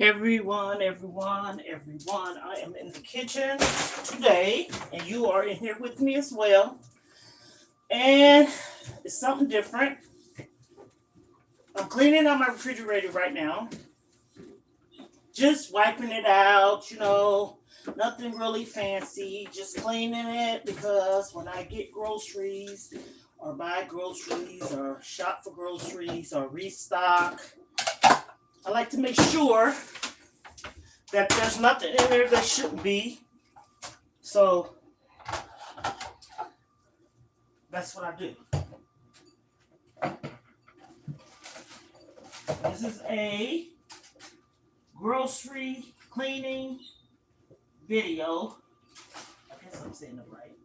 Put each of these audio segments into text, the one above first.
Everyone. I am in the kitchen today, and you are in here with me as well. And it's something different. I'm cleaning out my refrigerator right now, just wiping it out, nothing really fancy, just cleaning it because when I get groceries or buy groceries or shop for groceries or restock, I like to make sure that there's nothing in there that shouldn't be. So that's what I do. This is a grocery cleaning video. I guess I'm saying it right.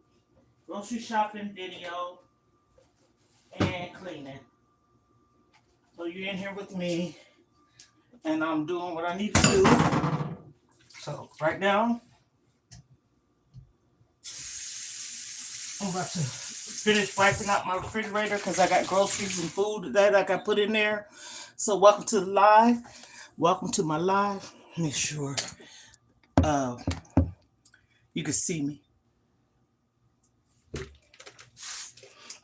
Grocery shopping video and cleaning. So you're in here with me and I'm doing what I need to do. So right now, I'm about to finish wiping out my refrigerator because I got groceries and food that I got put in there. So welcome to the live. Welcome to my live. Make sure you can see me.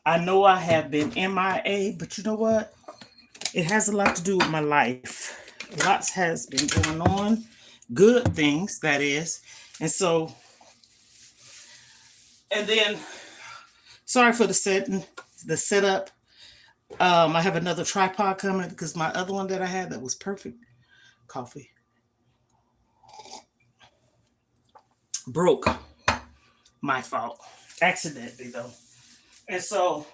I know I have been MIA, but you know what? It has a lot to do with my life. Lots has been going on. Good things, that is. And so, and then, sorry for the setup. I have another tripod coming because my other one that I had that was perfect. Coffee. Broke. My fault. Accidentally, though. And so,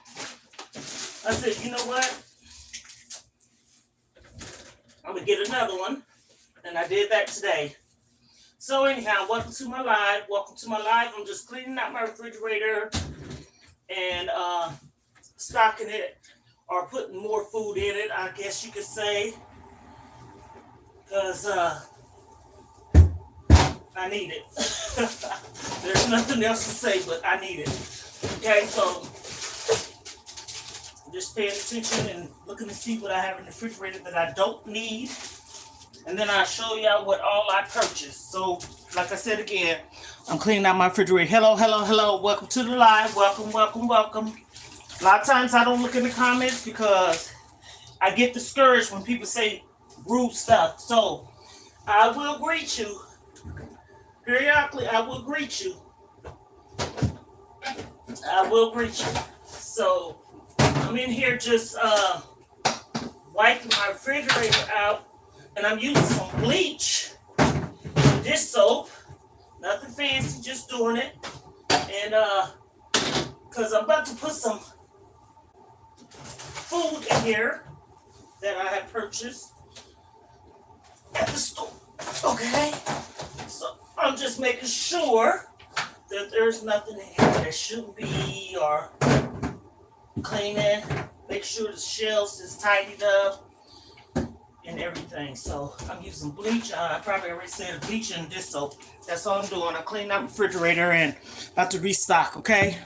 I said, you know what? I'm going to get another one. And I did that today. So anyhow, welcome to my live. I'm just cleaning out my refrigerator and stocking it or putting more food in it, I guess you could say. Because I need it. There's nothing else to say, but I need it. Okay, so I'm just paying attention and looking to see what I have in the refrigerator that I don't need. And then I'll show y'all what all I purchased. So, like I said again, I'm cleaning out my refrigerator. Hello. Welcome to the live. Welcome. A lot of times I don't look in the comments because I get discouraged when people say rude stuff. So, I will greet you. Periodically, I will greet you. So, I'm in here just wiping my refrigerator out. And I'm using some bleach, dish soap, nothing fancy, just doing it. And because I'm about to put some food in here that I have purchased at the store. Okay, so I'm just making sure that there's nothing in here that shouldn't be, or cleaning, make sure the shelves is tidied up and everything. So I'm using bleach. I probably already said bleach and dish soap. That's all I'm doing. I'm cleaning out the refrigerator and about to restock, okay?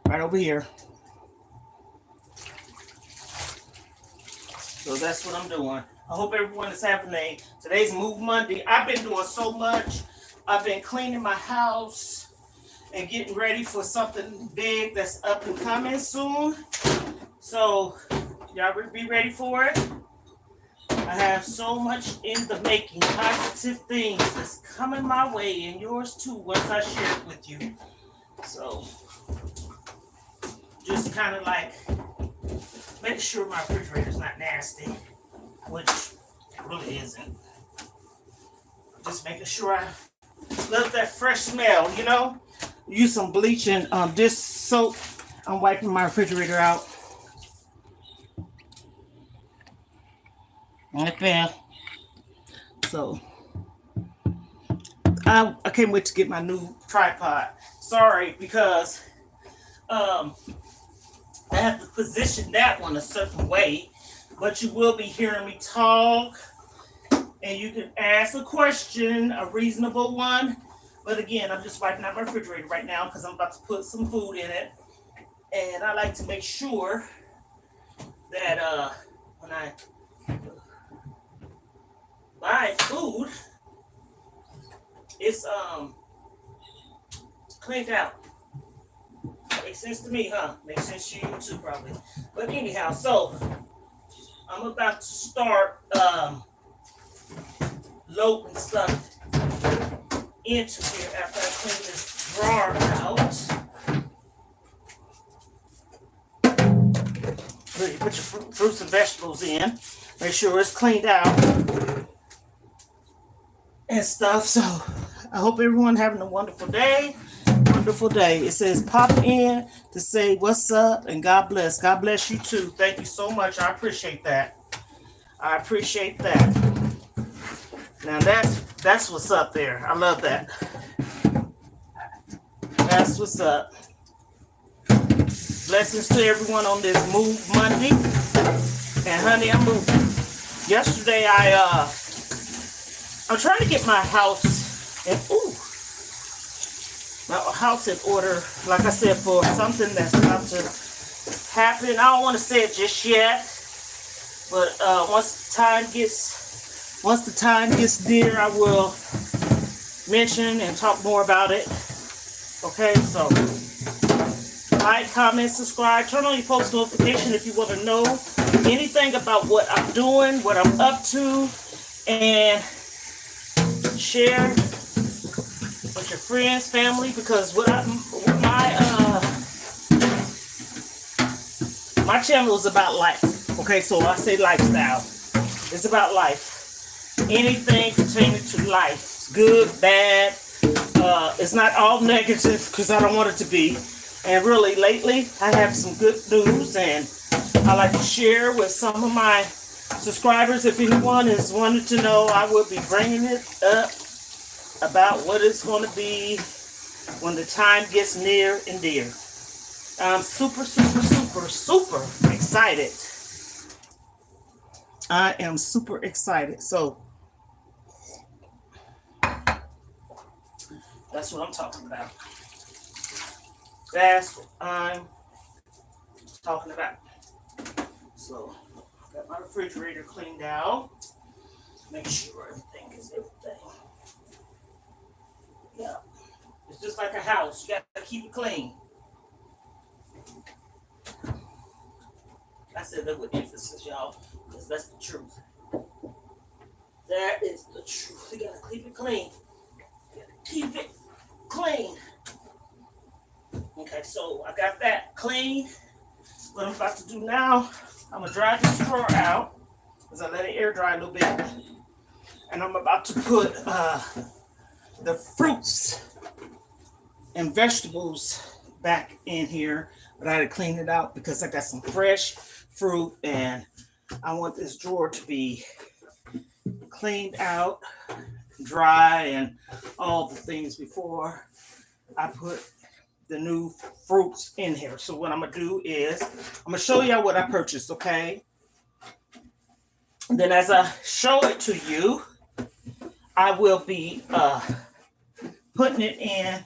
Right over here. So that's what I'm doing. I hope everyone is having today's Move Monday. I've been doing so much. I've been cleaning my house and getting ready for something big that's up and coming soon. So y'all be ready for it. I have so much in the making, positive things that's coming my way, and yours too once I share it with you. So, just kind of like make sure my refrigerator's not nasty, which it really isn't. Just making sure I love that fresh smell, Use some bleach and dish soap. I'm wiping my refrigerator out. Like that. So I can't wait to get my new tripod. Sorry, because I have to position that one a certain way, but you will be hearing me talk, and you can ask a question, a reasonable one. But again, I'm just wiping out my refrigerator right now because I'm about to put some food in it, and I like to make sure that when I It's cleaned out. Makes sense to me, huh? Makes sense to you too, probably. But anyhow, so I'm about to start loading stuff into here after I clean this drawer out. You put your fruits and vegetables in. Make sure it's cleaned out and stuff. So I hope everyone having a wonderful day. Wonderful day. It says pop in to say what's up and God bless. God bless you too. Thank you so much. I appreciate that. I appreciate that. Now that's what's up there. I love that. That's what's up. Blessings to everyone on this Move Monday. And honey, I'm moving. Yesterday I'm trying to get my house in order, like I said, for something that's about to happen. I don't want to say it just yet, but once the time gets near, I will mention and talk more about it. Okay, so like, comment, subscribe, turn on your post notification if you want to know anything about what I'm doing, what I'm up to, and share with your friends, family, because my channel is about life. Okay, so I say lifestyle. It's about life. Anything pertaining to life, good, bad. It's not all negative because I don't want it to be. And really, lately, I have some good news, and I like to share with some of my subscribers. If anyone has wanted to know, I will be bringing it up about what it's going to be when the time gets near and dear. I'm super, super, super, super excited. I am super excited. So that's what I'm talking about. That's what I'm talking about. So, got my refrigerator cleaned out. Make sure everything is everything. Yeah. It's just like a house. You gotta keep it clean. I said that with emphasis, y'all, because that's the truth. That is the truth. You gotta keep it clean. You gotta keep it clean. Okay, so I got that clean. What I'm about to do now, I'm gonna dry this drawer out because I let it air dry a little bit, and I'm about to put the fruits and vegetables back in here. But I had to clean it out because I got some fresh fruit, and I want this drawer to be cleaned out, dry, and all the things before I put the new fruits in here. So what I'm gonna do is I'm gonna show y'all what I purchased, okay? And then as I show it to you, I will be putting it in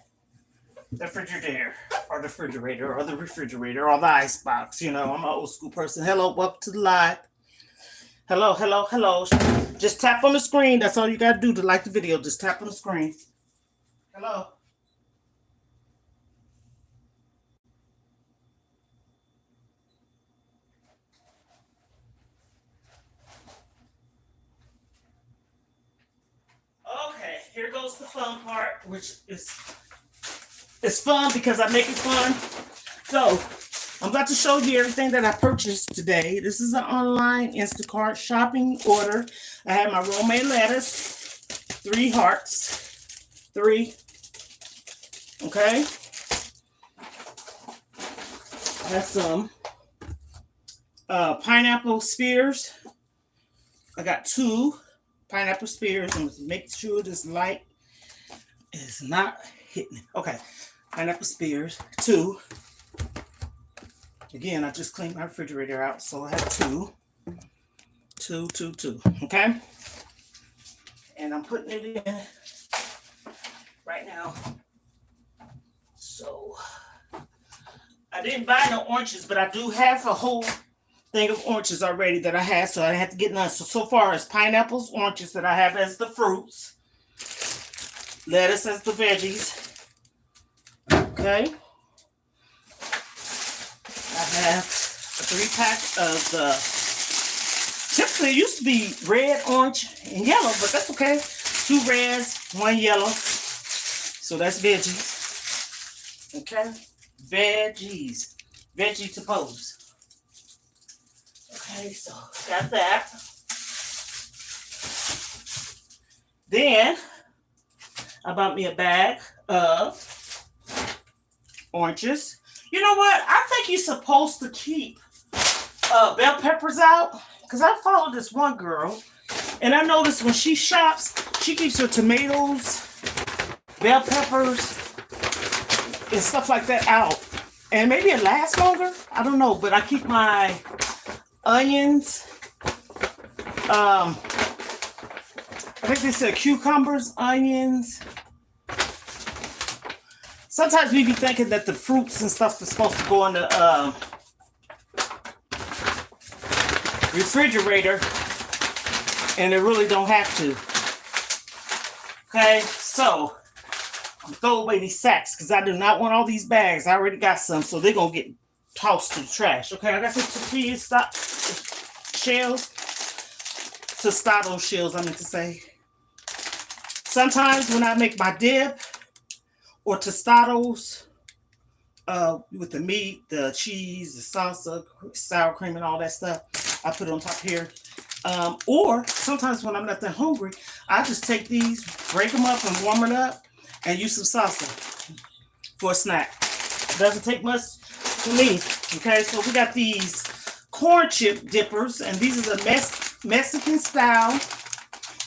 the refrigerator or the refrigerator or the ice box. You know, I'm an old school person. Hello, welcome to the live. Hello, hello, hello. Just tap on the screen. That's all you gotta do to like the video. Just tap on the screen. Hello. Okay, here goes the fun part, which is it's fun because I make it fun. So I'm about to show you everything that I purchased today. This is an online Instacart shopping order. I have my romaine lettuce, 3 hearts, 3. Okay. I have some pineapple spears. I got 2 pineapple spears, and make sure this light is not hitting it. Okay, pineapple spears, 2. Again, I just cleaned my refrigerator out, so I have 2. Okay, and I'm putting it in right now. So I didn't buy no oranges, but I do have a whole thing of oranges already that I had, so I had to get none. So far as pineapples, oranges that I have as the fruits. lettuce as the veggies. Okay. I have a 3-pack of the, typically it used to be red, orange, and yellow, but that's okay. 2 reds, 1 yellow. So that's veggies. Okay. Veggies. Veggie to pose. Okay, so got that. Then I bought me a bag of oranges. You know what? I think you're supposed to keep bell peppers out, because I follow this one girl, and I noticed when she shops, she keeps her tomatoes, bell peppers, and stuff like that out. And maybe it lasts longer. I don't know, but I keep my onions. I think they said cucumbers, onions. Sometimes we be thinking that the fruits and stuff are supposed to go in the refrigerator, and they really don't have to. Okay, so I'm throwing away these sacks because I do not want all these bags. I already got some, so they're gonna get tossed to the trash. Okay, I got some tortilla shells. Tostado shells, I meant to say. Sometimes when I make my dip or tostados with the meat, the cheese, the salsa, sour cream, and all that stuff, I put it on top here. Or sometimes when I'm not that hungry, I just take these, break them up and warm it up, and use some salsa for a snack. It doesn't take much for me. Okay, so we got these corn chip dippers, and these are the Mexican style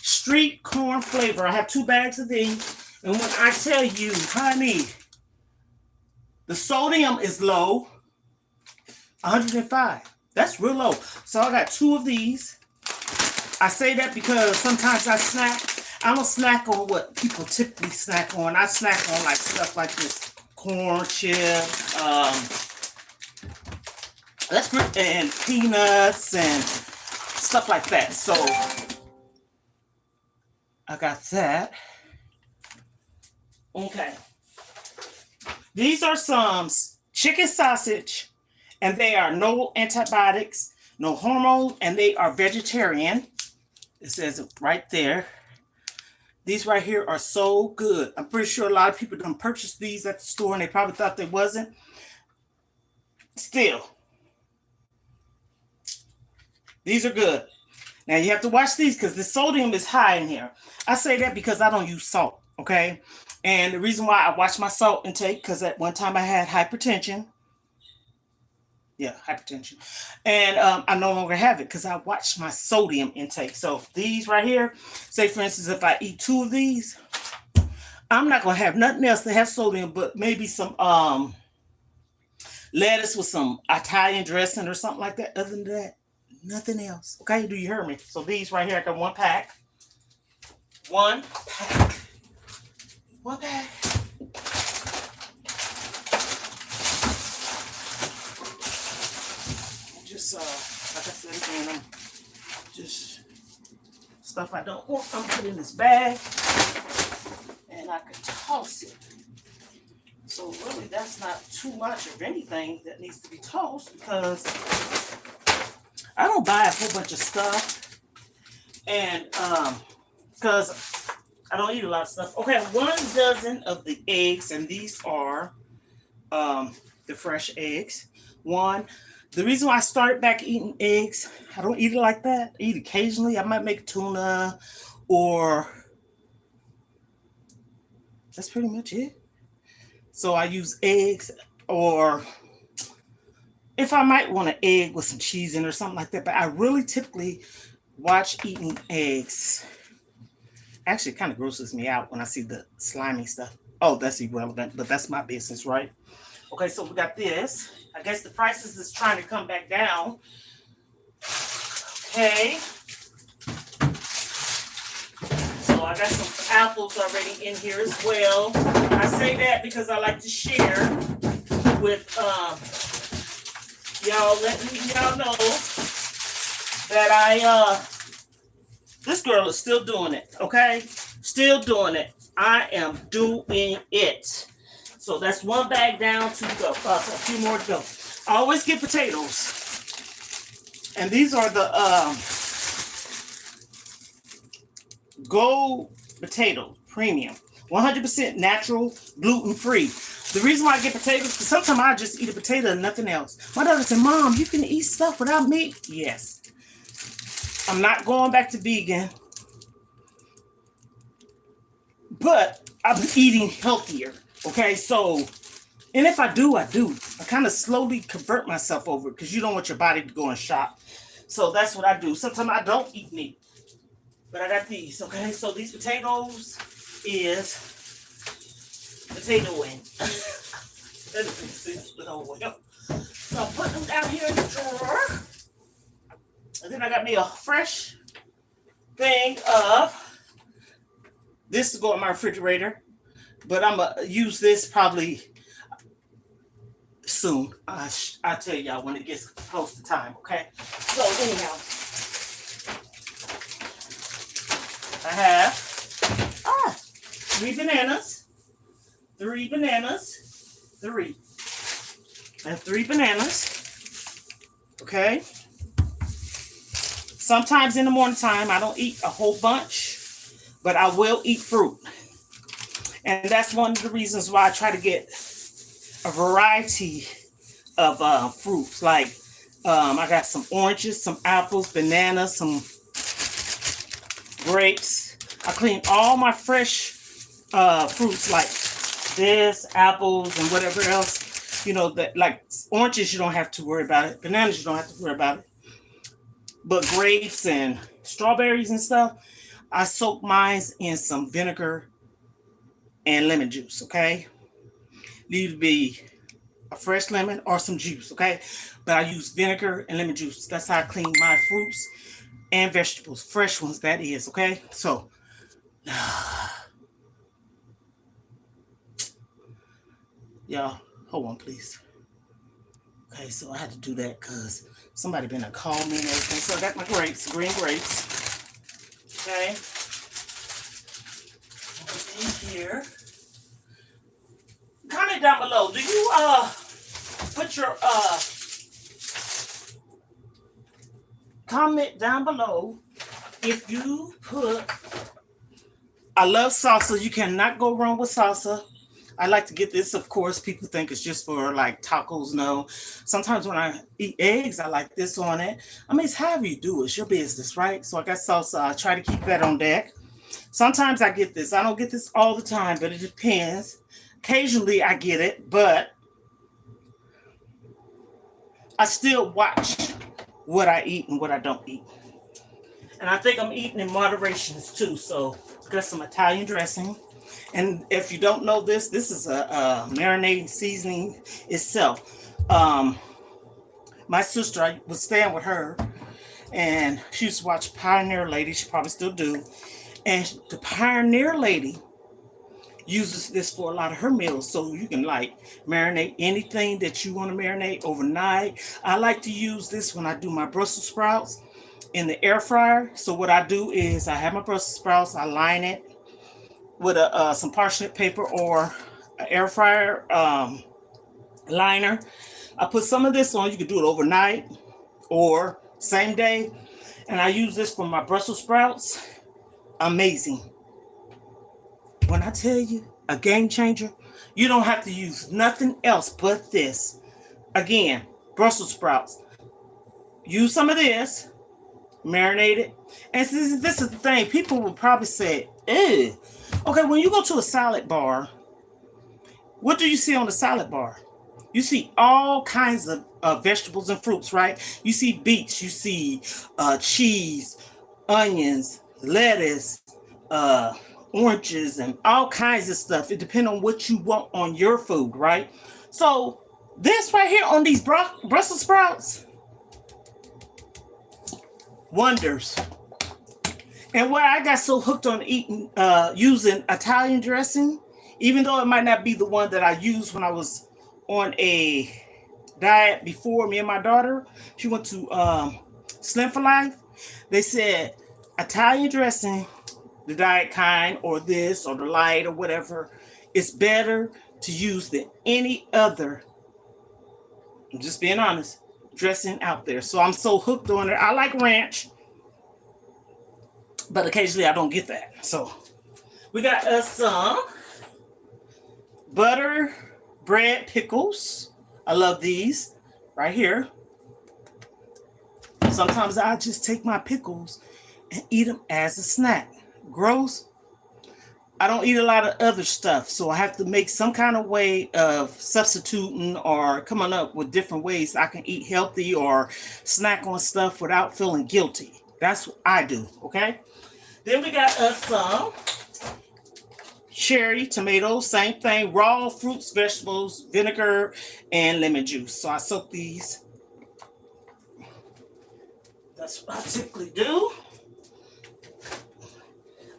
street corn flavor. I have 2 bags of these, and when I tell you, honey, the sodium is low, 105. That's real low. So I got 2 of these. I say that because sometimes I snack. I don't snack on what people typically snack on. I snack on like stuff like this corn chip, that's good, and peanuts and stuff like that. So I got that. Okay. These are some chicken sausage, and they are no antibiotics, no hormones, and they are vegetarian. It says it right there. These right here are so good. I'm pretty sure a lot of people don't purchase these at the store, and they probably thought they wasn't. Still, these are good. Now you have to watch these because the sodium is high in here. I say that because I don't use salt, okay? And the reason why I watch my salt intake, because at one time I had hypertension. Yeah, hypertension. And I no longer have it because I watch my sodium intake. So these right here, say for instance, if I eat 2 of these, I'm not going to have nothing else that has sodium, but maybe some lettuce with some Italian dressing or something like that. Other than that, nothing else. Okay, do you hear me? So these right here, I got 1 pack. 1 pack. 1 pack. Just like I said again, just stuff I don't want. I'm putting in this bag, and I can toss it. So really, that's not too much of anything that needs to be tossed because I don't buy a whole bunch of stuff, and because I don't eat a lot of stuff. Okay, 1 dozen of the eggs, and these are the fresh eggs. 1. The reason why I started back eating eggs, I don't eat it like that. I eat occasionally. I might make tuna, or that's pretty much it. So I use eggs, or if I might want an egg with some cheese in it or something like that. But I really typically watch eating eggs. Actually, it kind of grosses me out when I see the slimy stuff. Oh, that's irrelevant, but that's my business, right? Okay, so we got this. I guess the prices is trying to come back down. Okay. So I got some apples already in here as well. I say that because I like to share with y'all, letting y'all know that I This girl is still doing it, okay? Still doing it. I am doing it. So that's one bag down, two to go. So a few more to go. I always get potatoes. And these are the Gold Potato Premium. 100% natural, gluten-free. The reason why I get potatoes, because sometimes I just eat a potato and nothing else. My daughter said, Mom, you can eat stuff without meat? Yes. I'm not going back to vegan. But I'm eating healthier. Okay, so, and if I do, I do. I kind of slowly convert myself over because you don't want your body to go in shock. So that's what I do. Sometimes I don't eat meat. But I got these, okay? So these potatoes is potatoing. So I'm putting them down here in the drawer. And then I got me a fresh thing of this to go in my refrigerator. But I'm going to use this probably soon. I'll tell y'all when it gets close to time, okay? So anyhow, I have 3 bananas. 3 bananas. 3. I have 3 bananas. Okay? Sometimes in the morning time, I don't eat a whole bunch, but I will eat fruit. And that's one of the reasons why I try to get a variety of fruits. Like, I got some oranges, some apples, bananas, some grapes. I clean all my fresh fruits like this, apples, and whatever else. You know, that like oranges, you don't have to worry about it. Bananas, you don't have to worry about it. But grapes and strawberries and stuff, I soak mine in some vinegar and lemon juice, okay? Need to be a fresh lemon or some juice, okay? But I use vinegar and lemon juice. That's how I clean my fruits and vegetables. Fresh ones, that is, okay? So, y'all, hold on, please. Okay, so I had to do that because somebody been to call me and everything. So I got my grapes, green grapes. Okay. In here. Comment down below. Do you put your comment down below if you put, I love salsa. You cannot go wrong with salsa. I like to get this, of course. People think it's just for like tacos. No. Sometimes when I eat eggs, I like this on it. I mean, it's however you do it. It's your business, right? So I got salsa. I try to keep that on deck. Sometimes I get this. I don't get this all the time, but it depends. Occasionally I get it, but I still watch what I eat and what I don't eat. And I think I'm eating in moderation too. So got some Italian dressing. And if you don't know this, this is a marinade seasoning itself. My sister, I was staying with her, and she used to watch Pioneer Lady. She probably still do. And the Pioneer Lady uses this for a lot of her meals. So you can like marinate anything that you want to marinate overnight. I like to use this when I do my Brussels sprouts in the air fryer. So what I do is I have my Brussels sprouts, I line it with some parsnip paper or an air fryer liner. I put some of this on. You can do it overnight or same day. And I use this for my Brussels sprouts. Amazing. When I tell you a game changer, you don't have to use nothing else but this. Again, Brussels sprouts. Use some of this, marinate it. And this is the thing. People will probably say, ew. Okay, when you go to a salad bar, what do you see on the salad bar? You see all kinds of vegetables and fruits, right? You see beets, you see cheese, onions, lettuce, oranges, and all kinds of stuff. It depends on what you want on your food, right? So this right here on these Brussels sprouts, wonders. And where I got so hooked on eating, using Italian dressing, even though it might not be the one that I used when I was on a diet before, me and my daughter, she went to Slim for Life. They said, Italian dressing, the diet kind or this or the light or whatever, it's better to use than any other, I'm just being honest, dressing out there. So I'm so hooked on it. I like ranch, but occasionally I don't get that. So we got us some butter bread pickles. I love these right here. Sometimes I just take my pickles and eat them as a snack. Gross. I don't eat a lot of other stuff, so I have to make some kind of way of substituting or coming up with different ways I can eat healthy or snack on stuff without feeling guilty. That's what I do, okay? Then we got us some cherry tomatoes, same thing, raw fruits, vegetables, vinegar, and lemon juice. So I soak these. That's what I typically do.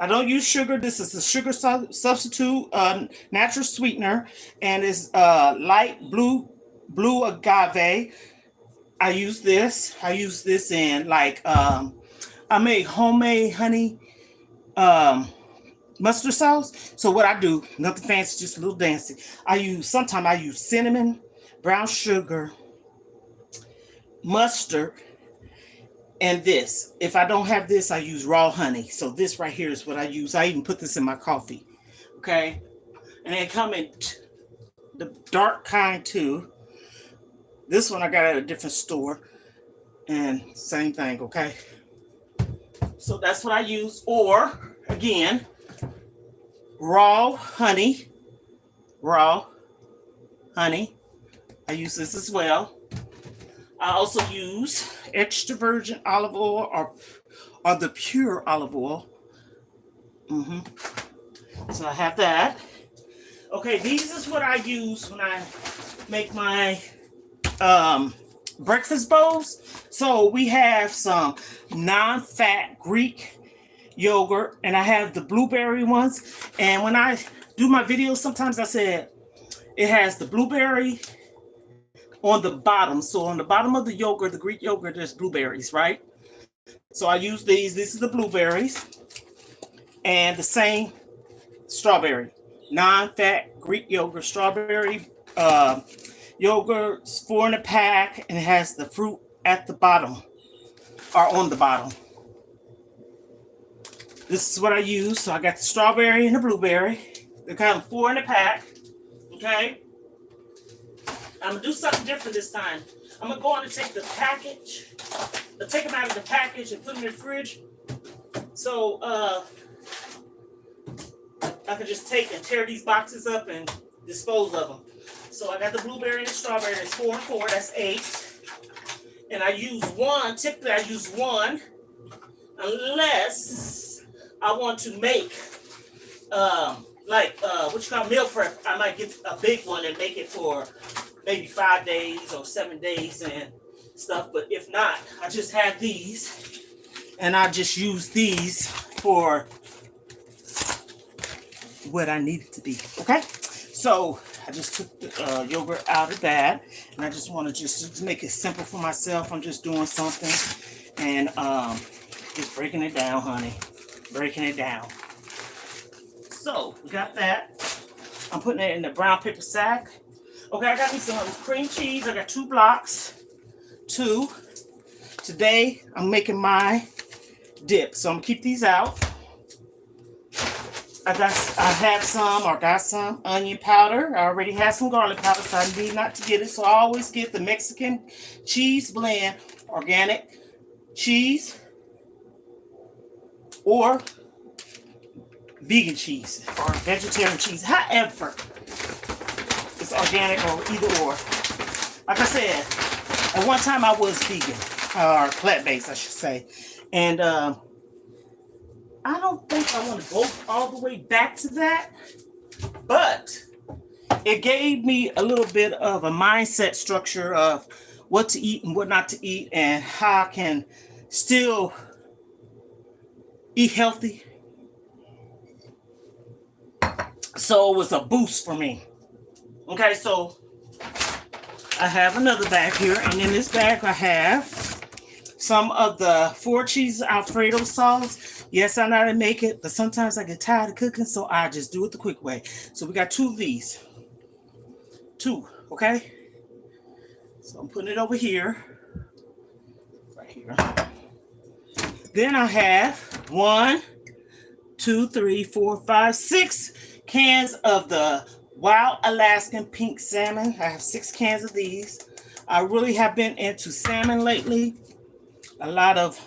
I don't use sugar. This is a sugar substitute, natural sweetener, and it's light blue agave. I use this. I use this in like I make homemade honey mustard sauce. So what I do, nothing fancy, just a little dancing. Sometimes I use cinnamon, brown sugar, mustard, and this. If I don't have this, I use raw honey. So this right here is what I use. I even put this in my coffee. Okay. And they come in the dark kind too. This one I got at a different store. And same thing, okay? So that's what I use. Or, again, raw honey. Raw honey. I use this as well. I also use extra virgin olive oil or the pure olive oil. So I have that. Okay, these is what I use when I make my breakfast bowls. So we have some non-fat Greek yogurt, and I have the blueberry ones. And when I do my videos, sometimes I said it has the blueberry on the bottom. So on the bottom of the yogurt, the Greek yogurt, there's blueberries, right? So I use these. This is the blueberries. And the same strawberry. Non-fat Greek yogurt, strawberry yogurt, 4 in a pack, and it has the fruit at the bottom, or on the bottom. This is what I use. So I got the strawberry and the blueberry. They're kind of 4 in a pack. Okay? I'm going to do something different this time. I'm going to go on and take the package, take them out of the package and put them in the fridge. So I can just take and tear these boxes up and dispose of them. So I got the blueberry and the strawberry. That's 4 and 4. That's 8. And I use one. Typically, I use one unless I want to make what you call meal prep. I might get a big one and make it for maybe 5 days or 7 days and stuff. But if not, I just have these, and I just use these for what I need it to be. Okay, so I just took the yogurt out of that, and I just want to just make it simple for myself. I'm just doing something and just breaking it down, honey, breaking it down. So we got that. I'm putting it in the brown paper sack. Okay, I got me some cream cheese. I got 2 blocks. 2. Today I'm making my dip, so I'm gonna keep these out. I got some onion powder. I already have some garlic powder, so I need not to get it. So I always get the Mexican cheese blend, organic cheese, or vegan cheese, or vegetarian cheese. However, it's organic or either or. Like I said, at one time I was vegan, or plant-based, I should say. And I don't think I want to go all the way back to that, but it gave me a little bit of a mindset structure of what to eat and what not to eat, and how I can still eat healthy. So it was a boost for me. Okay, so I have another bag here, and in this bag I have some of the four cheese Alfredo sauce. Yes, I know how to make it, but sometimes I get tired of cooking, so I just do it the quick way. So we got 2 of these. 2, okay? So I'm putting it over here. Right here. Then I have 1, 2, 3, 4, 5, 6 cans of the Wild Alaskan Pink Salmon. I have 6 cans of these. I really have been into salmon lately. A lot of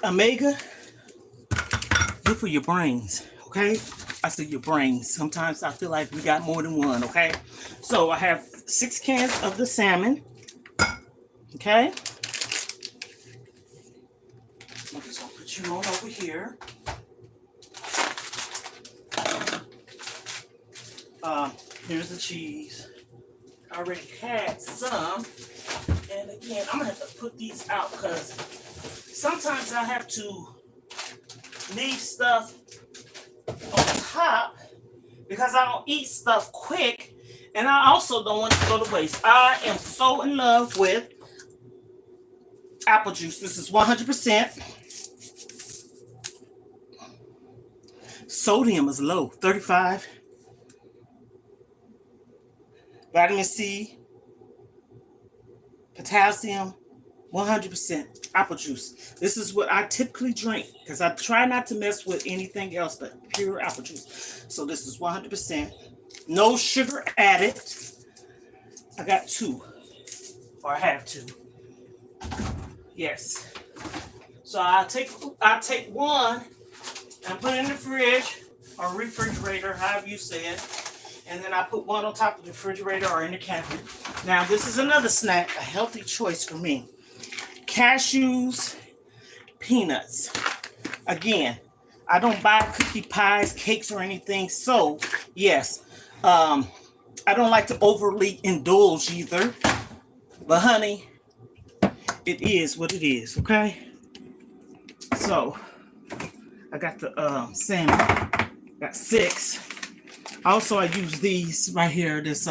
omega. Good for your brains, okay? I said your brains. Sometimes I feel like we got more than one, okay? So I have 6 cans of the salmon, okay? I'm just gonna put you on over here. Here's the cheese. I already had some. And again, I'm gonna have to put these out because sometimes I have to leave stuff on top because I don't eat stuff quick, and I also don't want to go to waste. I am so in love with apple juice. This is 100%. Sodium is low, 35. Vitamin C, potassium, 100% apple juice. This is what I typically drink because I try not to mess with anything else but pure apple juice. So this is 100%. No sugar added. I got 2, or I have 2. Yes. So I take 1 and put it in the fridge or refrigerator, however you say it. And then I put 1 on top of the refrigerator or in the cabinet. Now this is another snack, a healthy choice for me. Cashews, peanuts. Again, I don't buy cookie pies, cakes, or anything. So yes, I don't like to overly indulge either. But honey, it is what it is, okay? So I got the salmon. Got 6. Also, I use these right here. This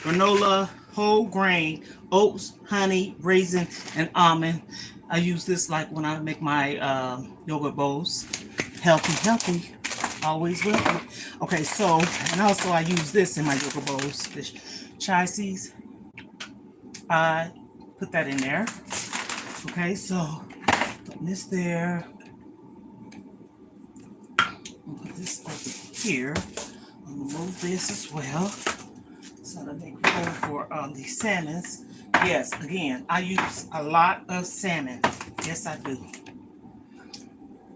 granola, whole grain, oats, honey, raisin, and almond. I use this like when I make my yogurt bowls. Healthy, always with me. Okay, so, and also I use this in my yogurt bowls. This chia seeds. I put that in there. Okay, so putting this there. I'll put this over here. I'm gonna move this as well. So to make room for the salmons. Yes, again, I use a lot of salmon. Yes, I do.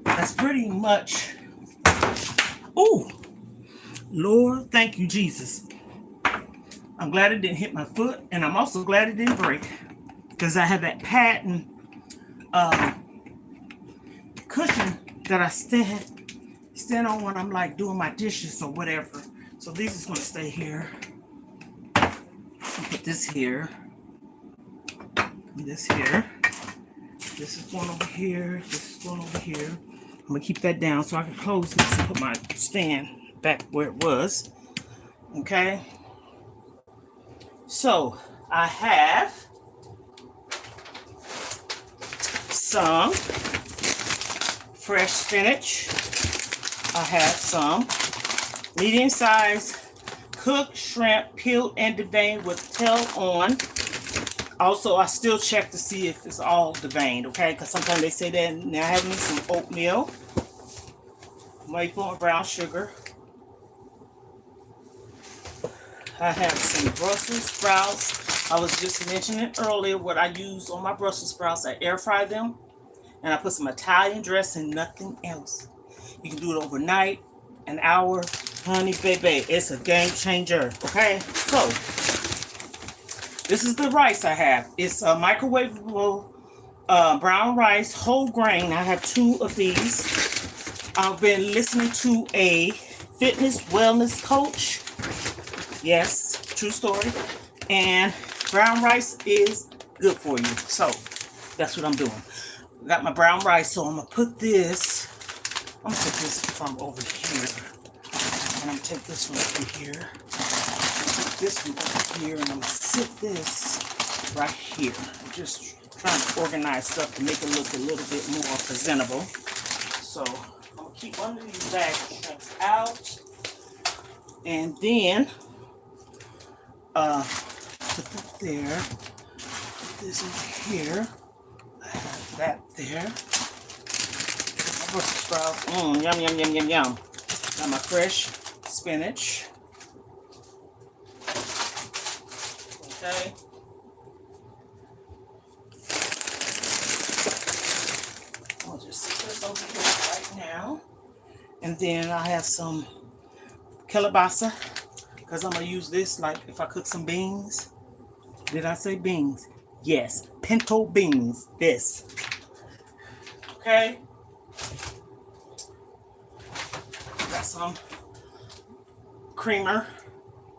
That's pretty much. Ooh, Lord, thank you, Jesus. I'm glad it didn't hit my foot, and I'm also glad it didn't break because I have that patent cushion that I stand on when I'm like doing my dishes or whatever. So these is gonna stay here. Put this here. This here. This is going over here. This is going over here. I'm gonna keep that down so I can close this and put my stand back where it was. Okay. So I have some fresh spinach. I have some medium size cooked shrimp, peeled and deveined with tail on. Also, I still check to see if it's all deveined, okay? Because sometimes they say that. Now I have me some oatmeal, maple and brown sugar. I have some Brussels sprouts. I was just mentioning earlier what I use on my Brussels sprouts. I air fry them, and I put some Italian dressing, nothing else. You can do it overnight, an hour. Honey, baby, it's a game changer, okay? So, this is the rice I have. It's a microwavable brown rice, whole grain. I have 2 of these. I've been listening to a fitness wellness coach. Yes, true story. And brown rice is good for you. So, that's what I'm doing. Got my brown rice, so I'm going to put this. I'm going to put this from over here. And I'm going to take this one over here. Put this one over here, and I'm going to sit this right here. I'm just trying to organize stuff to make it look a little bit more presentable. So I'm gonna keep one of these bags of shrimps out, and then put that there. Put this in here. I have that there. My Brussels sprouts. Yum, yum, yum, yum, yum. Got my fresh spinach. Okay. I'll just set this over here right now. And then I have some kielbasa, because I'm going to use this like if I cook some beans. Did I say beans? Yes, pinto beans. This. Okay. Got some creamer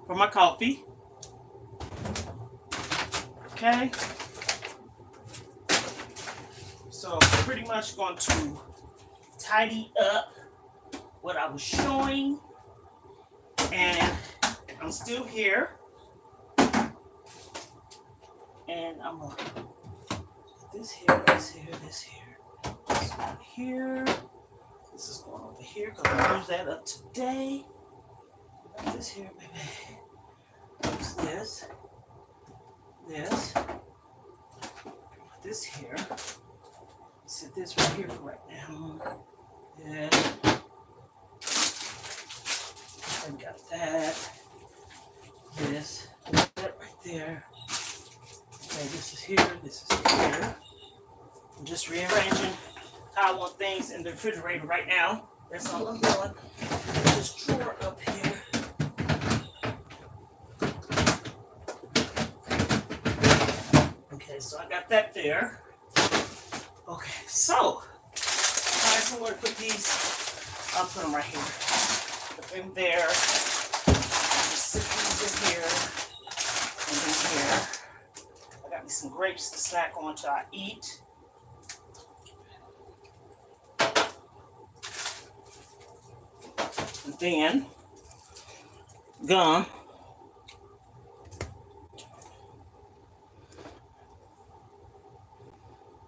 for my coffee. Okay. So I'm pretty much going to tidy up what I was showing. And I'm still here. And I'm going to put this here, this here, this here. This one here. This is going over here because I use that up today. Put this here, baby. Use this. This. Put this here. Set this right here for right now. Yeah. I got that. This. That right there. Okay, this is here. This is here. I'm just rearranging how I want things in the refrigerator right now. That's all I'm doing. This drawer up here. Okay, so I got that there. Okay, so find somewhere to put these. I'll put them right here. Put them there. Just sit these in here and in here. I got me some grapes to snack on till I eat. And then gum.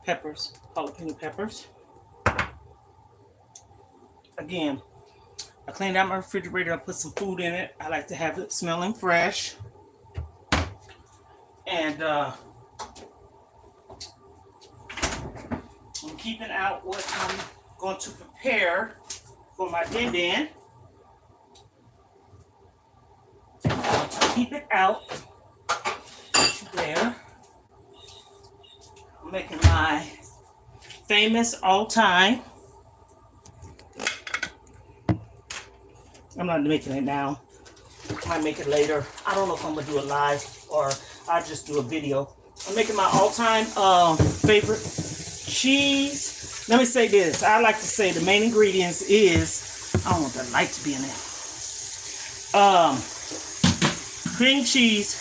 Peppers, jalapeno peppers. Again, I cleaned out my refrigerator. I put some food in it. I like to have it smelling fresh. And I'm keeping out what I'm going to prepare for my din din. Keep it out. There. I'm making my famous all-time. I'm not making it now. I might make it later. I don't know if I'm gonna do it live or I'll just do a video. I'm making my all-time favorite cheese. Let me say this. I like to say the main ingredients is, I don't want that light to be in there. Cream cheese,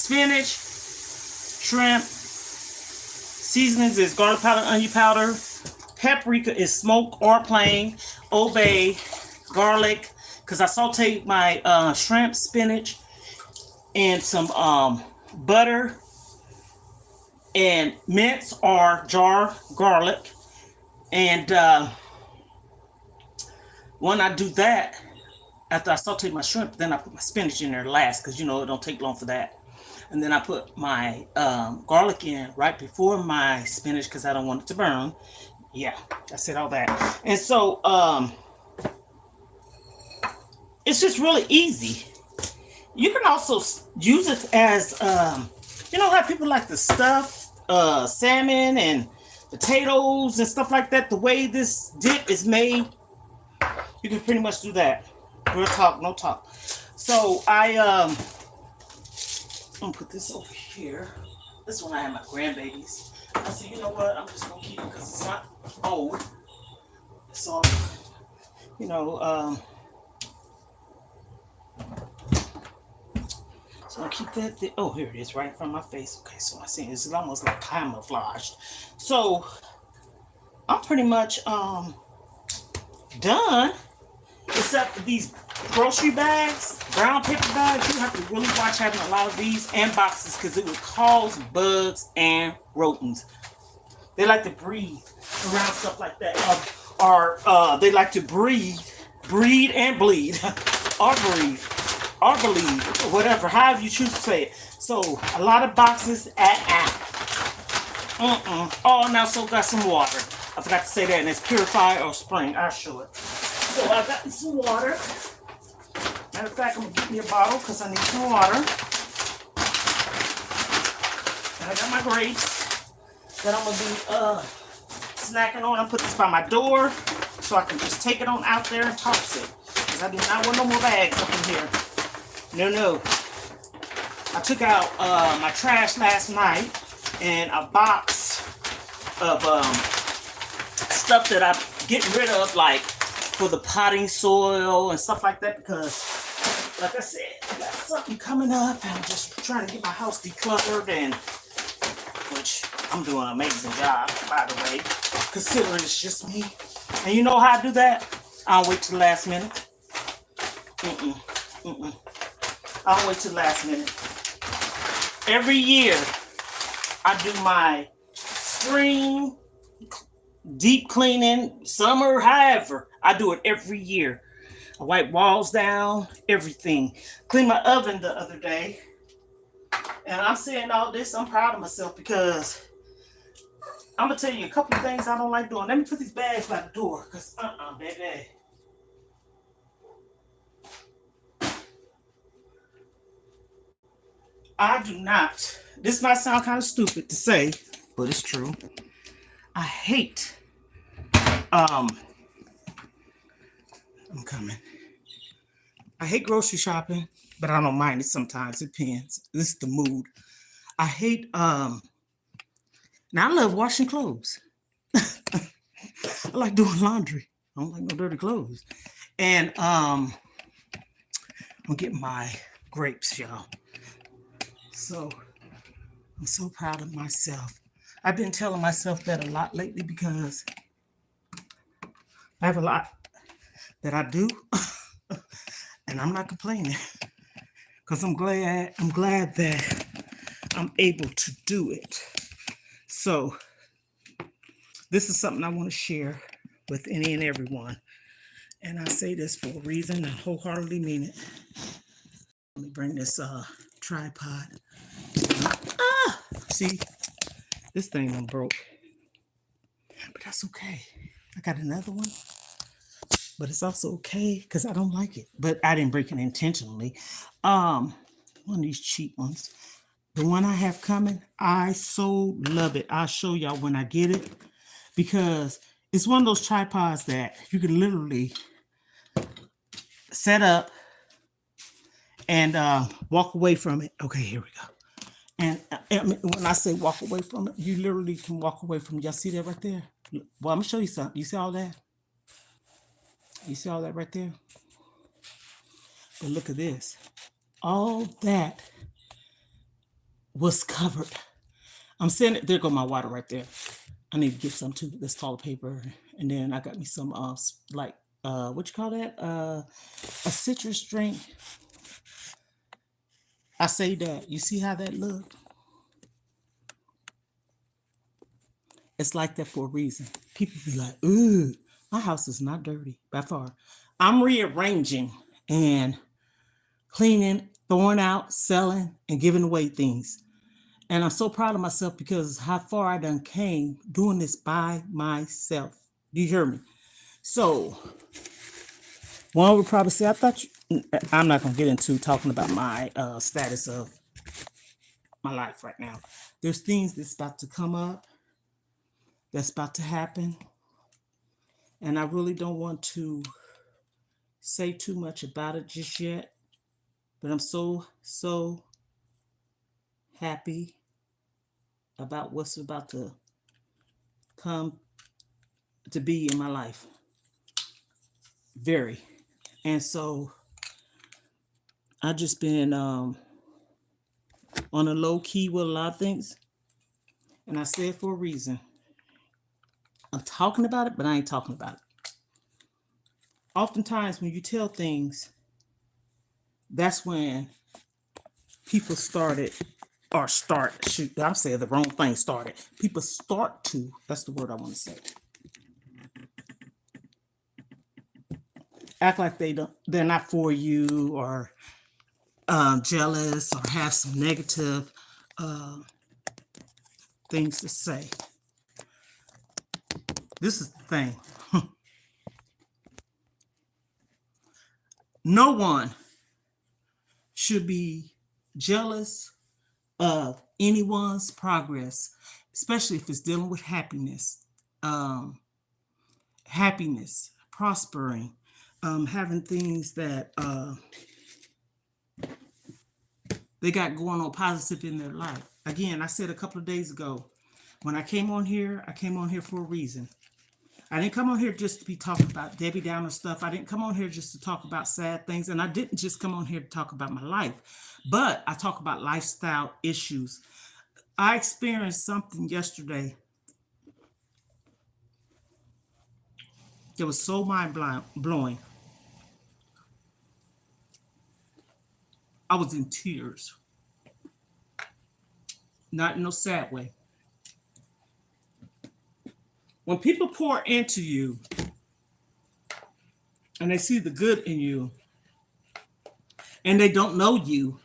spinach, shrimp. Seasonings is garlic powder, onion powder. Paprika is smoked or plain. Old Bay, garlic. Because I sauteed my shrimp, spinach, and some butter. And mince or jar garlic. And when I do that, after I saute my shrimp, then I put my spinach in there last because, you know, it don't take long for that. And then I put my garlic in right before my spinach because I don't want it to burn. Yeah, I said all that. And so it's just really easy. You can also use it as, you know how people like to stuff salmon and potatoes and stuff like that? The way this dip is made, you can pretty much do that. Real talk, no talk. So I'm gonna put this over here. This one I have my grandbabies. I said, you know what? I'm just gonna keep it because it's not old. So, you know, so I'll keep that. Oh, here it is, right in front of my face. Okay, so I see it's almost like camouflaged. So I'm pretty much done. Except for these grocery bags, brown paper bags, you have to really watch having a lot of these and boxes because it would cause bugs and rodents. They like to breathe around stuff like that. Or they like to breed and bleed, or breathe, or believe, or whatever, however you choose to say it. So a lot of boxes at. Oh, and I also got some water. I forgot to say that, and it's purified or spring. I'll show it. So I got me some water. Matter of fact, I'm gonna get me a bottle because I need some water. And I got my grapes that I'm gonna be snacking on. I put this by my door so I can just take it on out there and toss it. Because I do not want no more bags up in here. No. I took out my trash last night and a box of stuff that I'm getting rid of, like for the potting soil and stuff like that, because like I said, I got something coming up and I'm just trying to get my house decluttered, and which I'm doing an amazing job, by the way, considering it's just me. And you know how I do that? I don't wait till the last minute. I don't wait till the last minute. Every year, I do my spring deep cleaning, summer, however. I do it every year. I wipe walls down, everything. Cleaned my oven the other day. And I'm saying all this, I'm proud of myself because I'm going to tell you a couple of things I don't like doing. Let me put these bags by the door because, baby. I do not. This might sound kind of stupid to say, but it's true. I hate, I'm coming. I hate grocery shopping, but I don't mind it sometimes. It depends. This is the mood. I hate, now I love washing clothes. I like doing laundry. I don't like no dirty clothes. And, I'm gonna get my grapes, y'all. So I'm so proud of myself. I've been telling myself that a lot lately because I have a lot that I do, and I'm not complaining because I'm glad that I'm able to do it. So this is something I want to share with any and everyone. And I say this for a reason and wholeheartedly mean it. Let me bring this tripod. See, this thing done broke. But that's okay. I got another one. But it's also okay because I don't like it. But I didn't break it intentionally. One of these cheap ones. The one I have coming, I so love it. I'll show y'all when I get it. Because it's one of those tripods that you can literally set up and walk away from it. Okay, here we go. And when I say walk away from it, you literally can walk away from it. Y'all see that right there? Well, I'm gonna show you something. You see all that? You see all that right there? But look at this. All that was covered. I'm saying it. There go my water right there. I need to get some too. This toilet paper, and then I got me some like what you call that? A citrus drink. I say that. You see how that look? It's like that for a reason. People be like, ooh, my house is not dirty by far. I'm rearranging and cleaning, throwing out, selling, and giving away things. And I'm so proud of myself because how far I done came doing this by myself. Do you hear me? So, one would probably say, I'm not going to get into talking about my status of my life right now. There's things that's about to come up, that's about to happen. And I really don't want to say too much about it just yet. But I'm so happy about what's about to come to be in my life. Very. And so I just been on a low key with a lot of things. And I say it for a reason. I'm talking about it, but I ain't talking about it. Oftentimes when you tell things, that's when people started or start shoot. I'm saying the wrong thing. Started. People start to. That's the word I want to say. Act like they're not for you, or jealous, or have some negative things to say. This is the thing. No one should be jealous of anyone's progress, especially if it's dealing with happiness, prospering, having things that they got going on positive in their life. Again, I said a couple of days ago, when I came on here for a reason. I didn't come on here just to be talking about Debbie Downer stuff. I didn't come on here just to talk about sad things. And I didn't just come on here to talk about my life, but I talk about lifestyle issues. I experienced something yesterday that was so mind-blowing. I was in tears. Not in no sad way. When people pour into you and they see the good in you and they don't know you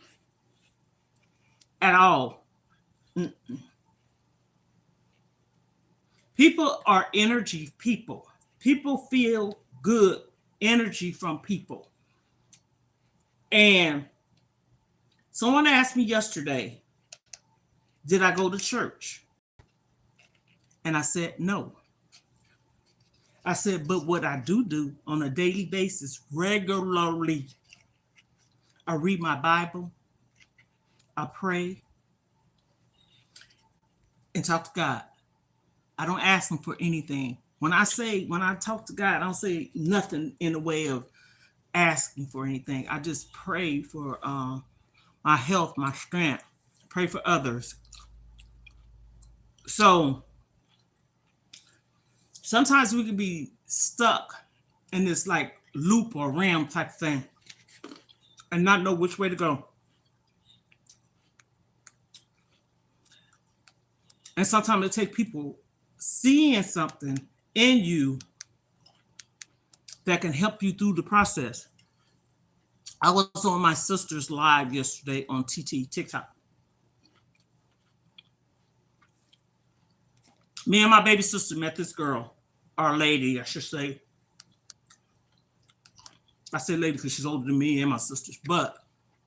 at all. People are energy people. People feel good energy from people. And someone asked me yesterday, did I go to church? And I said, no. I said, but what I do on a daily basis, regularly, I read my Bible, I pray, and talk to God. I don't ask him for anything. When I talk to God, I don't say nothing in the way of asking for anything. I just pray for my health, my strength, pray for others. So sometimes we can be stuck in this like loop or ram type thing and not know which way to go. And sometimes it takes people seeing something in you that can help you through the process. I was on my sister's live yesterday on TikTok. Me and my baby sister met this girl, our lady, I should say. I say lady because she's older than me and my sisters, but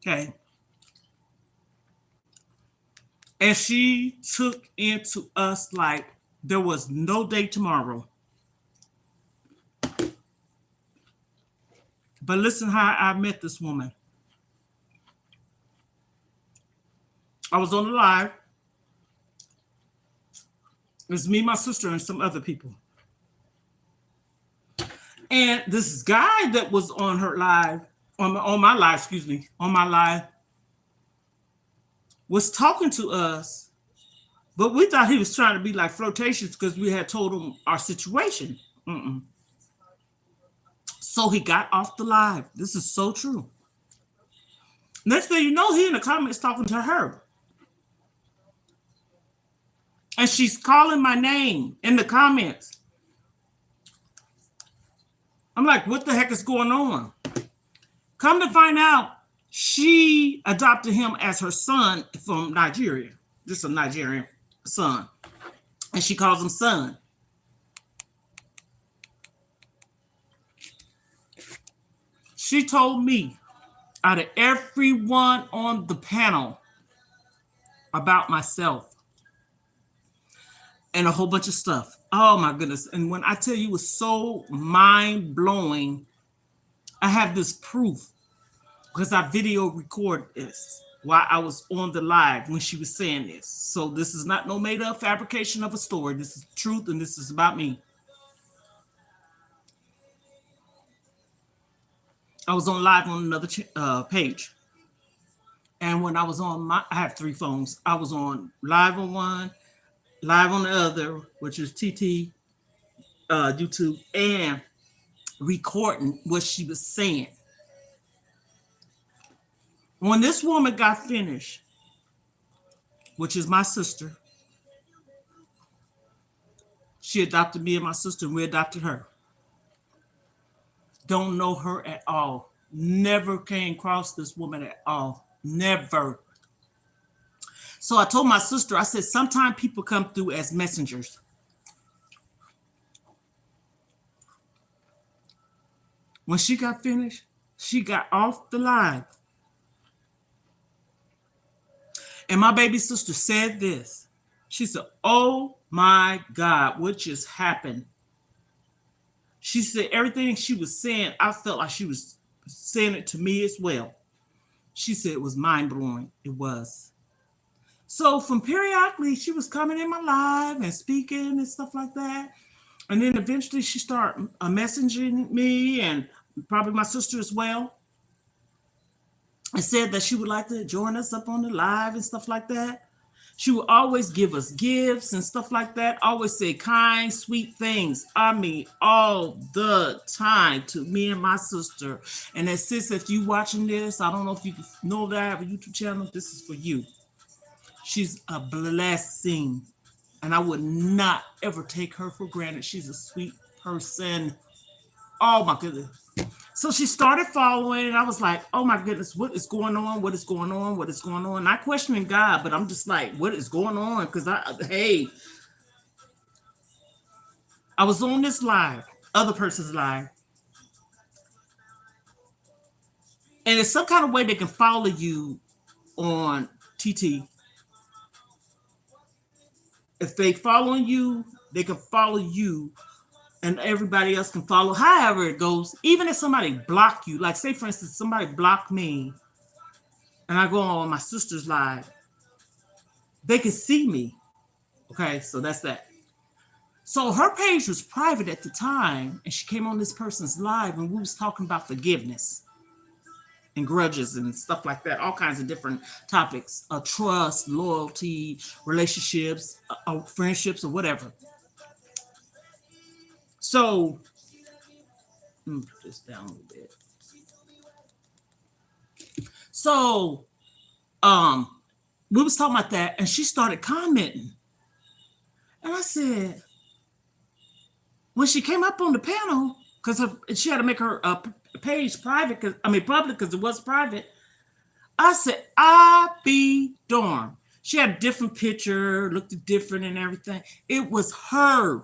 okay. And she took into us like there was no day tomorrow. But listen how I met this woman. I was on the live. It was me, my sister, and some other people. And this guy that was on her live, on my live, was talking to us, but we thought he was trying to be like flirtatious because we had told him our situation. So he got off the live. This is so true. Next thing you know, he in the comments talking to her. And she's calling my name in the comments. I'm like, what the heck is going on? Come to find out, she adopted him as her son from Nigeria. This is a Nigerian son. And she calls him son. She told me, out of everyone on the panel, about myself and a whole bunch of stuff. Oh my goodness. And when I tell you it was so mind-blowing, I have this proof because I video recorded this while I was on the live when she was saying this. So this is not no made up fabrication of a story. This is truth and this is about me. I was on live on another page. And when I was on I have 3 phones. I was on live on one, live on the other, which is TT, YouTube, and recording what she was saying. When this woman got finished, which is my sister, she adopted me and my sister, and we adopted her. Don't know her at all. Never came across this woman at all. Never. So I told my sister, I said, sometimes people come through as messengers. When she got finished, she got off the line. And my baby sister said this. She said, oh my God, what just happened? She said everything she was saying, I felt like she was saying it to me as well. She said it was mind blowing. It was. So from periodically, she was coming in my live and speaking and stuff like that. And then eventually she started messaging me and probably my sister as well. And said that she would like to join us up on the live and stuff like that. She would always give us gifts and stuff like that. Always say kind, sweet things. I mean, all the time to me and my sister. And that sis, if you watching this, I don't know if you know that I have a YouTube channel. This is for you. She's a blessing. And I would not ever take her for granted. She's a sweet person. Oh my goodness. So she started following, and I was like, oh my goodness, what is going on? What is going on? What is going on? Not questioning God, but I'm just like, what is going on? Because I was on this live, other person's live. And it's some kind of way they can follow you on TT. If they following you, they can follow you and everybody else can follow. However it goes, even if somebody block you, like say for instance, somebody blocked me and I go on my sister's live, they can see me. Okay, so that's that. So her page was private at the time, and she came on this person's live and we was talking about forgiveness and grudges and stuff like that, all kinds of different topics, trust, loyalty, relationships, friendships, or whatever. So, put this down a little bit. So, we was talking about that, and she started commenting, and I said, when she came up on the panel, because she had to make her page private, public, because it was private. I said, I be darned. She had a different picture, looked different, and everything. It was her.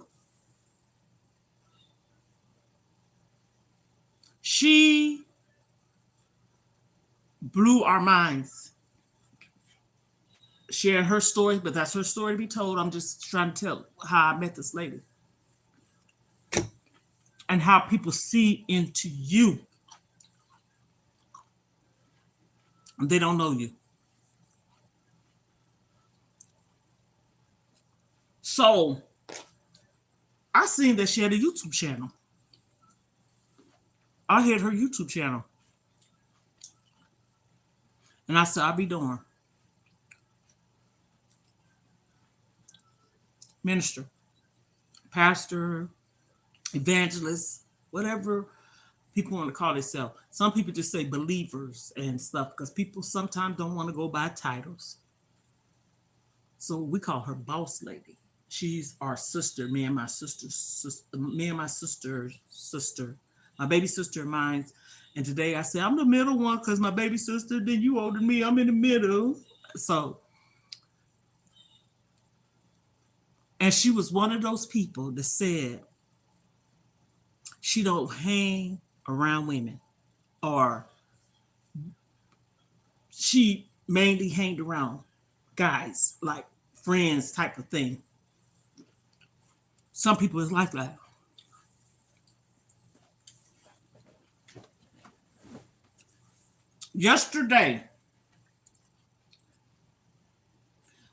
She blew our minds. Sharing her story, but that's her story to be told. I'm just trying to tell how I met this lady and how people see into you. They don't know you. So I seen that she had a YouTube channel. I hit her YouTube channel. And I said, I'll be darned. Minister, pastor, evangelist, whatever people want to call themselves. Some people just say believers and stuff because people sometimes don't want to go by titles. So we call her boss lady. She's our sister, me and my sister's sister, my baby sister and mine. And today I say, I'm the middle one because my baby sister, then you older than me, I'm in the middle. So, and she was one of those people that said she don't hang around women, or she mainly hanged around guys, like friends type of thing. Some people is like that. Yesterday,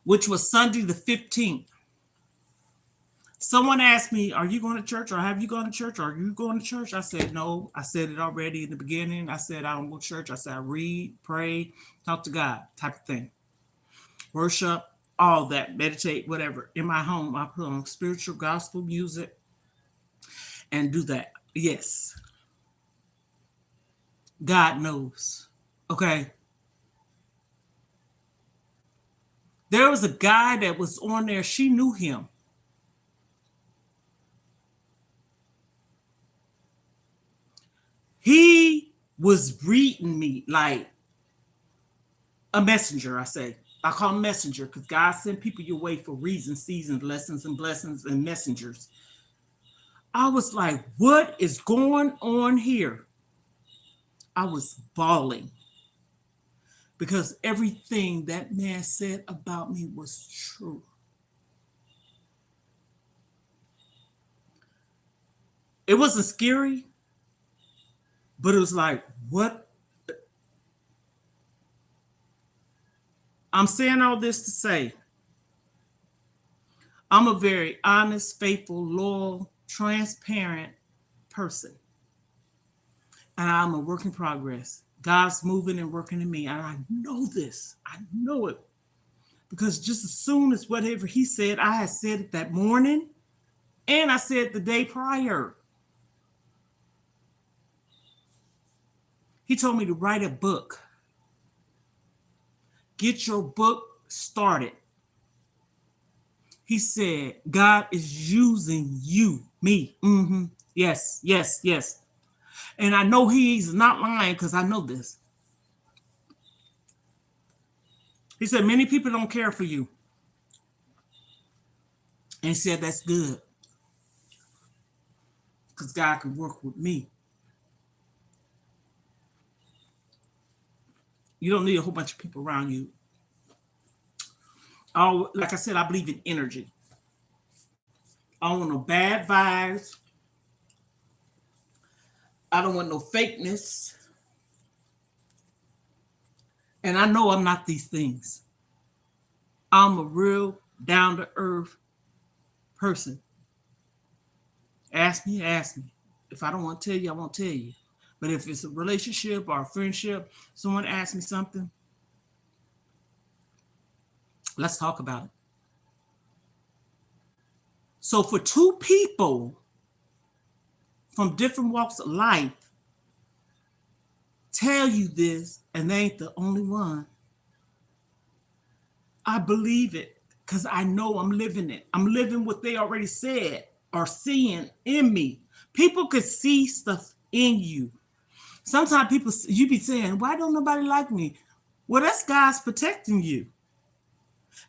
which was Sunday the 15th, someone asked me, are you going to church, or have you gone to church? Are you going to church? I said, no. I said it already in the beginning. I said, I don't go to church. I said, I read, pray, talk to God type of thing. Worship, all that, meditate, whatever. In my home, I put on spiritual gospel music and do that. Yes. God knows. Okay. There was a guy that was on there. She knew him. He was reading me like a messenger, I say. I call him messenger because God sent people your way for reasons, seasons, lessons, and blessings, and messengers. I was like, what is going on here? I was bawling because everything that man said about me was true. It wasn't scary, but it was like, what? I'm saying all this to say, I'm a very honest, faithful, loyal, transparent person. And I'm a work in progress. God's moving and working in me. And I know this. I know it. Because just as soon as whatever he said, I had said it that morning and I said the day prior. He told me to write a book. Get your book started. He said, God is using you, me. Yes, yes, yes. And I know he's not lying because I know this. He said, many people don't care for you. And he said, that's good. Because God can work with me. You don't need a whole bunch of people around you. Oh, like I said, I believe in energy. I don't want no bad vibes. I don't want no fakeness. And I know I'm not these things. I'm a real down to earth person. Ask me. If I don't want to tell you, I won't tell you. But if it's a relationship or a friendship, someone asks me something, let's talk about it. So for two people from different walks of life tell you this, and they ain't the only one, I believe it because I know I'm living it. I'm living what they already said or seeing in me. People could see stuff in you. Sometimes people, you be saying, why don't nobody like me? Well, that's God's protecting you.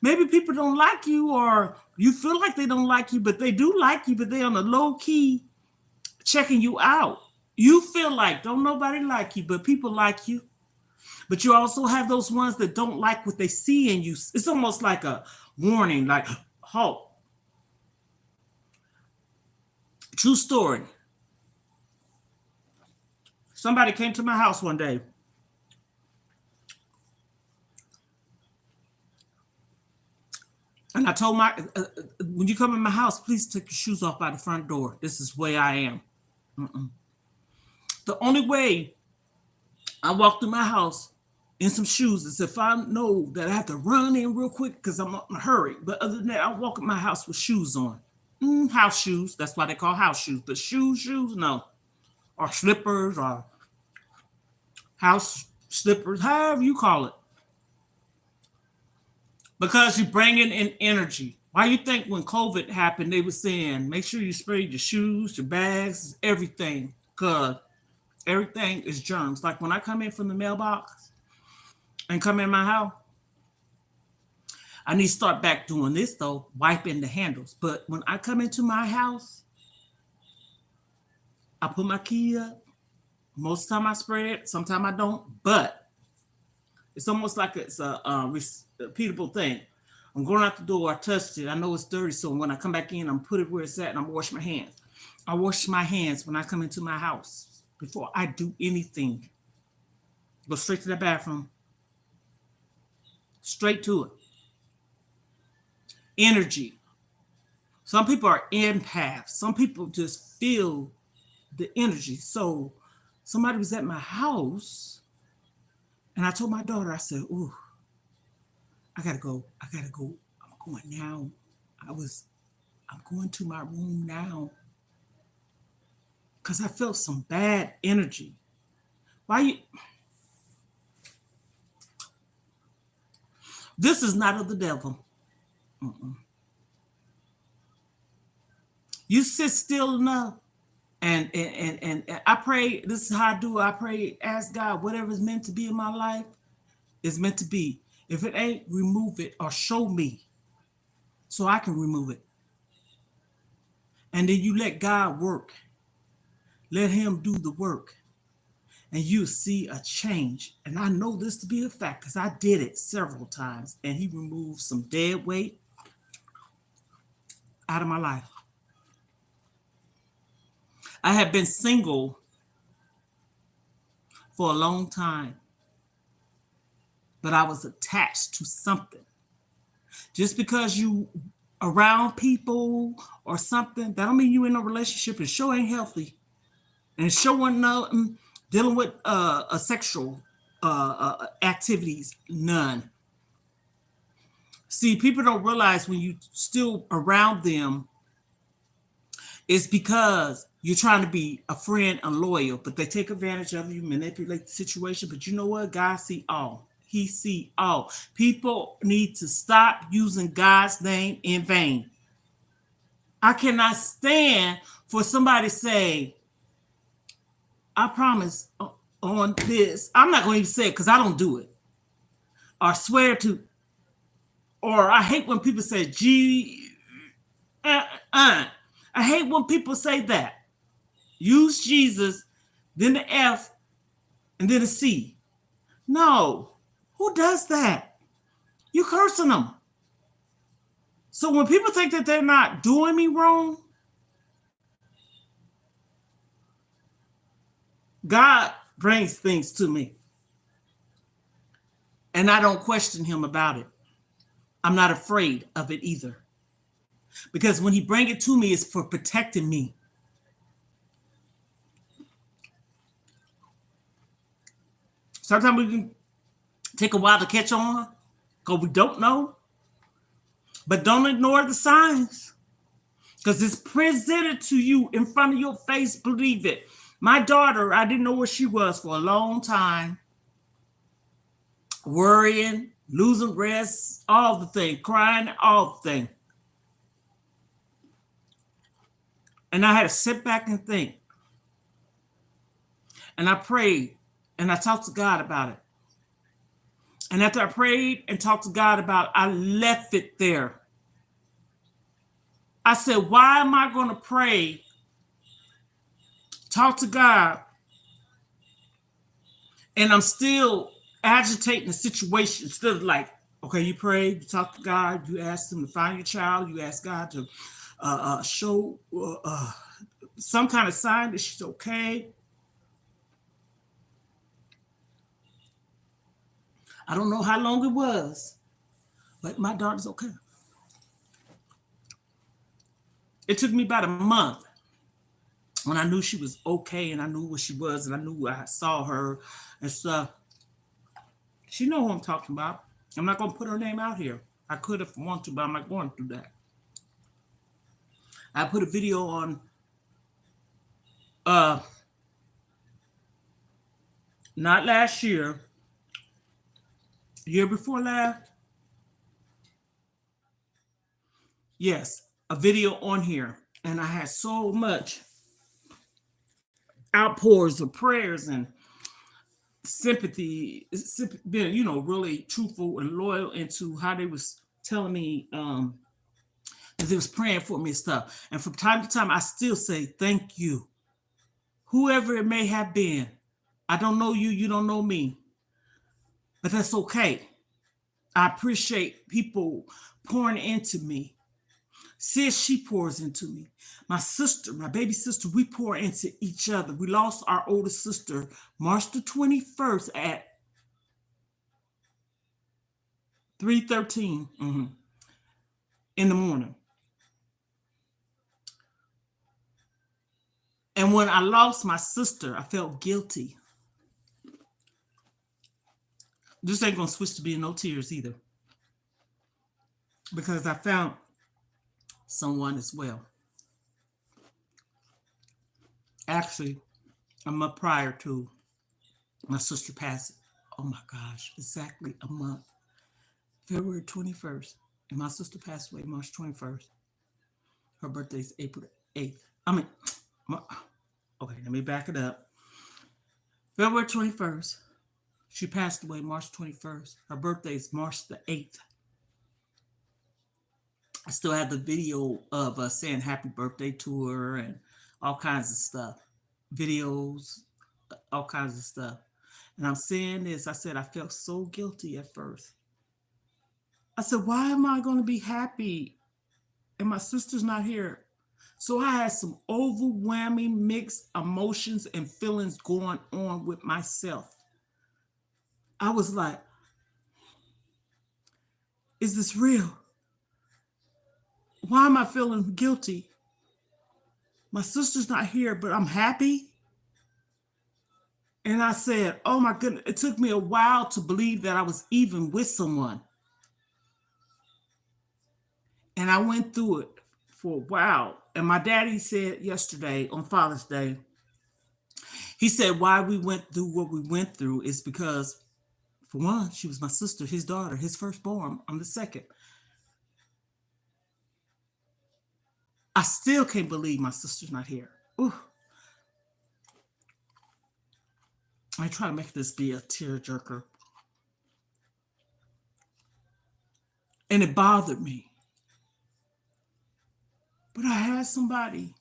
Maybe people don't like you or you feel like they don't like you, but they do like you, but they on a low key checking you out. You feel like don't nobody like you, but people like you. But you also have those ones that don't like what they see in you. It's almost like a warning, like, halt. True story. Somebody came to my house one day. And I told when you come in my house, please take your shoes off by the front door. This is where I am. The only way I walk through my house in some shoes is if I know that I have to run in real quick because I'm in a hurry. But other than that, I walk in my house with shoes on. House shoes. That's why they call house shoes. But shoes, no. Or slippers or house slippers, however you call it. Because you're bringing in energy. Why you think when COVID happened, they were saying, make sure you spray your shoes, your bags, everything. Because everything is germs. Like when I come in from the mailbox and come in my house, I need to start back doing this though, wiping the handles. But when I come into my house, I put my key up. Most of the time I spray it, sometimes I don't. But it's almost like it's a repeatable thing. I'm going out the door, I touched it, I know it's dirty, so when I come back in, I'm put it where it's at and I'm wash my hands. I wash my hands when I come into my house before I do anything. Go straight to the bathroom. Straight to it. Energy. Some people are empaths. Some people just feel the energy. So somebody was at my house and I told my daughter, I said, ooh, I gotta go. I'm going now. I'm going to my room now. Because I felt some bad energy. This is not of the devil. Mm-mm. You sit still enough. And I pray, this is how I do it. I pray, ask God, whatever is meant to be in my life is meant to be. If it ain't, remove it or show me so I can remove it. And then you let God work. Let him do the work. And you see a change. And I know this to be a fact because I did it several times. And he removed some dead weight out of my life. I have been single for a long time, but I was attached to something. Just because you around people or something, that don't mean you in a relationship. And sure ain't healthy. And sure ain't nothing dealing with a sexual activities, none. See, people don't realize when you still around them, it's because you're trying to be a friend and loyal, but they take advantage of you, manipulate the situation. But you know what? God see all. He see all. People need to stop using God's name in vain. I cannot stand for somebody to say, I promise on this. I'm not going to even say it because I don't do it. Or swear to, or I hate when people say, gee, I hate when people say that. Use Jesus, then the F, and then the C. No. Who does that? You cursing them. So when people think that they're not doing me wrong, God brings things to me. And I don't question him about it. I'm not afraid of it either. Because when he bring it to me, it's for protecting me. Sometimes we can take a while to catch on because we don't know. But don't ignore the signs because it's presented to you in front of your face. Believe it. My daughter, I didn't know where she was for a long time. Worrying, losing rest, all the thing, crying, all the thing. And I had to sit back and think. And I prayed and I talked to God about it. And after I prayed and talked to God about it, I left it there. I said, why am I going to pray, talk to God, and I'm still agitating the situation instead of like, okay, you prayed, you talk to God, you asked him to find your child, you ask God to show some kind of sign that she's okay. I don't know how long it was, but my daughter's okay. It took me about a month when I knew she was okay and I knew where she was and I knew I saw her and stuff. She know who I'm talking about. I'm not going to put her name out here. I could if I want to, but I'm not going to do that. I put a video on not last year, year before last. Yes, a video on here. And I had so much outpours of prayers and sympathy, being, really truthful and loyal into how they was telling me that they was praying for me and stuff. And from time to time, I still say, thank you. Whoever it may have been. I don't know you, you don't know me. But that's okay. I appreciate people pouring into me. Sis, she pours into me. My sister, my baby sister, we pour into each other. We lost our oldest sister March the 21st at 3:13 in the morning. And when I lost my sister, I felt guilty. This ain't gonna switch to being no tears either. Because I found someone as well. Actually, a month prior to my sister passing. Oh my gosh, exactly a month. February 21st. And my sister passed away March 21st. Her birthday is April 8th. Okay, let me back it up. February 21st. She passed away March 21st. Her birthday is March the 8th. I still have the video of us saying happy birthday to her and all kinds of stuff. Videos, all kinds of stuff. And I'm saying this, I said I felt so guilty at first. I said, why am I going to be happy and my sister's not here? So I had some overwhelming mixed emotions and feelings going on with myself. I was like, is this real? Why am I feeling guilty? My sister's not here, but I'm happy. And I said, oh my goodness, it took me a while to believe that I was even with someone. And I went through it for a while. And my daddy said yesterday on Father's Day, he said why we went through what we went through is because, for one, she was my sister, his daughter, his firstborn. I'm the second. I still can't believe my sister's not here. Ooh. I try to make this be a tearjerker. And it bothered me. But I had somebody.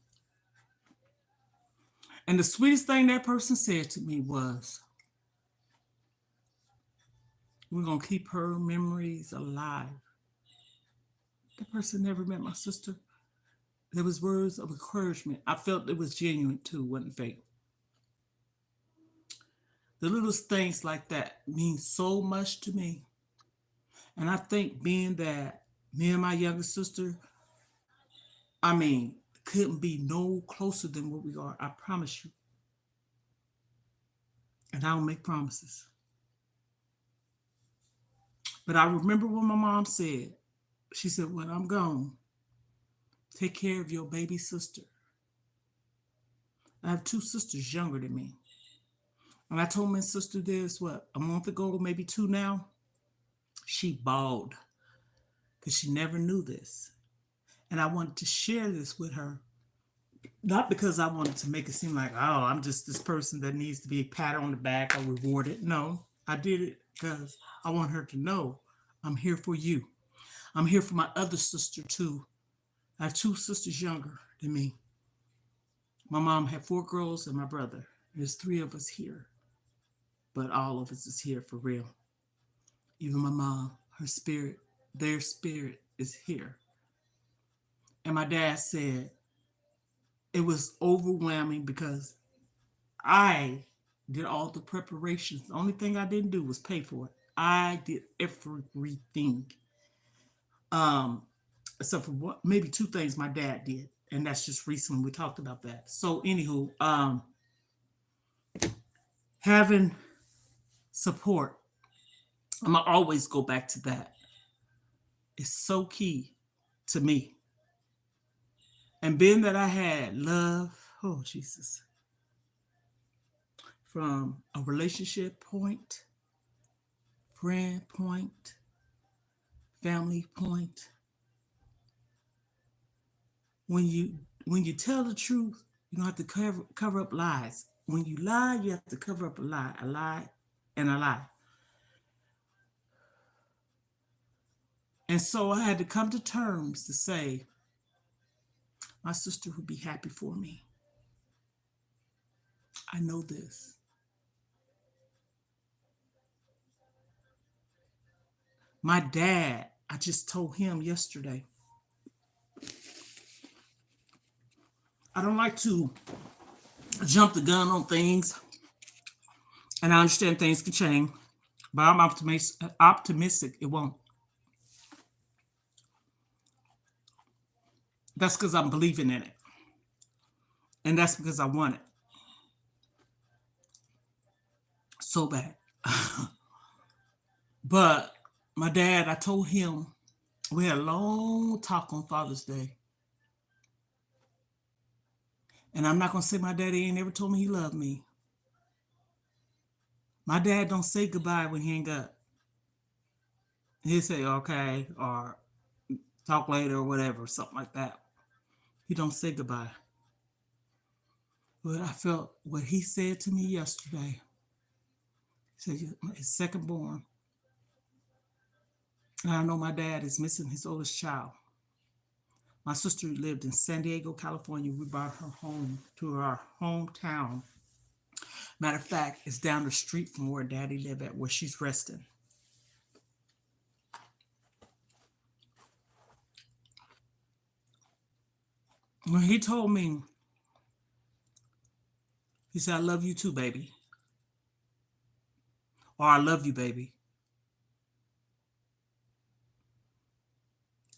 And the sweetest thing that person said to me was, we're going to keep her memories alive. That person never met my sister. There was words of encouragement. I felt it was genuine too, wasn't fake. The littlest things like that mean so much to me. And I think being that me and my younger sister, couldn't be no closer than what we are. I promise you. And I don't make promises. But I remember what my mom said. She said, when I'm gone, take care of your baby sister. I have two sisters younger than me. And I told my sister this, a month ago, maybe 2 now? She bawled because she never knew this. And I wanted to share this with her, not because I wanted to make it seem like, oh, I'm just this person that needs to be patted on the back or rewarded. No, I did it because I want her to know I'm here for you. I'm here for my other sister too. I have 2 sisters younger than me. My mom had 4 girls and my brother. There's 3 of us here, but all of us is here for real. Even my mom, her spirit, their spirit is here. And my dad said it was overwhelming because I did all the preparations. The only thing I didn't do was pay for it. I did everything. Except for maybe 2 things my dad did. And that's just recently. We talked about that. So anywho, having support, I'm going to always go back to that. It's so key to me. And being that I had love, oh Jesus, from a relationship point, friend point, family point. When you tell the truth, you don't have to cover up lies. When you lie, you have to cover up a lie, and a lie. And so I had to come to terms to say, my sister would be happy for me. I know this. My dad, I just told him yesterday, I don't like to jump the gun on things, and I understand things can change, but I'm optimistic it won't. That's because I'm believing in it. And that's because I want it so bad. But my dad, I told him, we had a long talk on Father's Day. And I'm not going to say my daddy ain't ever told me he loved me. My dad don't say goodbye when he hang up. He'll say, okay, or talk later or whatever, something like that. He don't say goodbye. But I felt what he said to me yesterday. He said, his second born. And I know my dad is missing his oldest child. My sister lived in San Diego, California. We brought her home to our hometown. Matter of fact, it's down the street from where Daddy lived at, where she's resting. When he told me, he said, I love you too, baby. Or I love you, baby.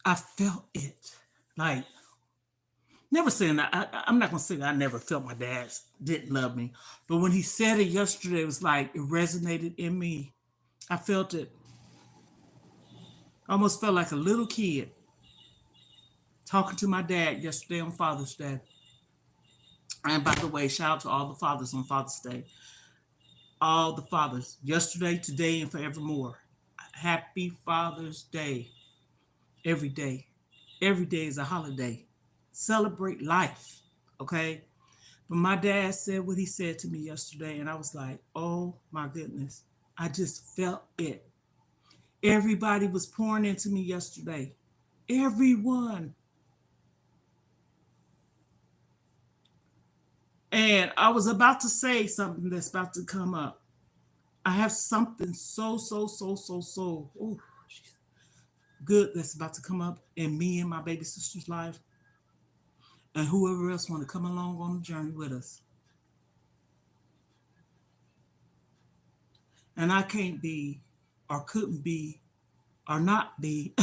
I felt it. Like, never saying that. I'm not going to say that I never felt my dad didn't love me. But when he said it yesterday, it was like it resonated in me. I felt it. I almost felt like a little kid talking to my dad yesterday on Father's Day. And by the way, shout out to all the fathers on Father's Day. All the fathers, yesterday, today, and forevermore. Happy Father's Day. Every day. Every day is a holiday. Celebrate life. Okay? But my dad said what he said to me yesterday, and I was like, oh my goodness. I just felt it. Everybody was pouring into me yesterday. Everyone. And I was about to say something that's about to come up. I have something so ooh, good that's about to come up in me and my baby sister's life. And whoever else want to come along on the journey with us. And I can't be or couldn't be or not be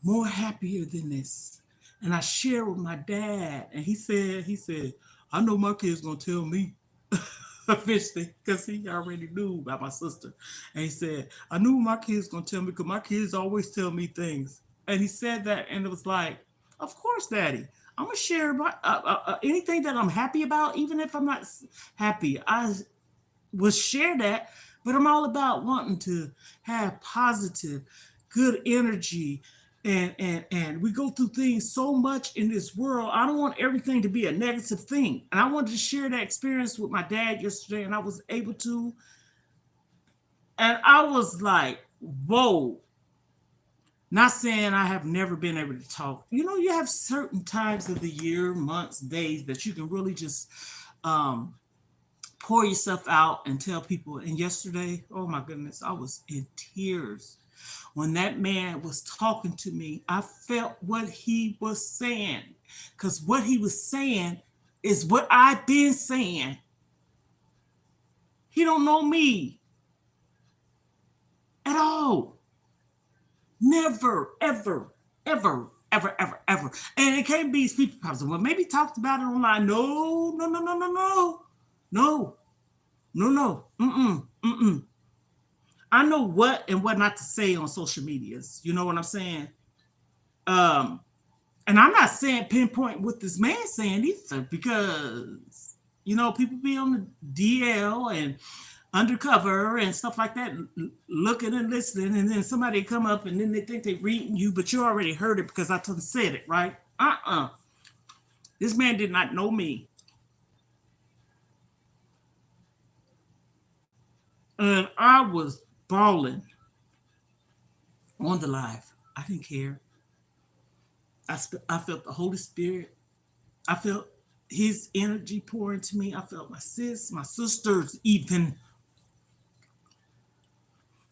more happier than this. And I share with my dad, and he said, I know my kid's gonna tell me officially, because he already knew about my sister. And he said, I knew my kid's gonna tell me because my kids always tell me things. And he said that, and it was like, of course, Daddy. I'm gonna share about anything that I'm happy about, even if I'm not happy. I will share that, but I'm all about wanting to have positive, good energy. And we go through things so much in this world. I don't want everything to be a negative thing. And I wanted to share that experience with my dad yesterday, and I was able to. And I was like, whoa. Not saying I have never been able to talk. You know, you have certain times of the year, months, days that you can really just um, pour yourself out and tell people. And yesterday, oh my goodness, I was in tears. When that man was talking to me, I felt what he was saying. Because what he was saying is what I've been saying. He don't know me at all. Never, ever. And it can't be these people probably, well, maybe talked about it online. No. No. Mm-mm. I know what and what not to say on social medias. You know what I'm saying? Um, and I'm not saying pinpoint what this man's saying either, because people be on the DL and undercover and stuff like that, looking and listening, and then somebody come up and then they think they're reading you, but you already heard it because I said it, right? This man did not know me. And I was bawling on the live. I didn't care. I felt the Holy Spirit. I felt his energy pour into me. I felt my sisters even.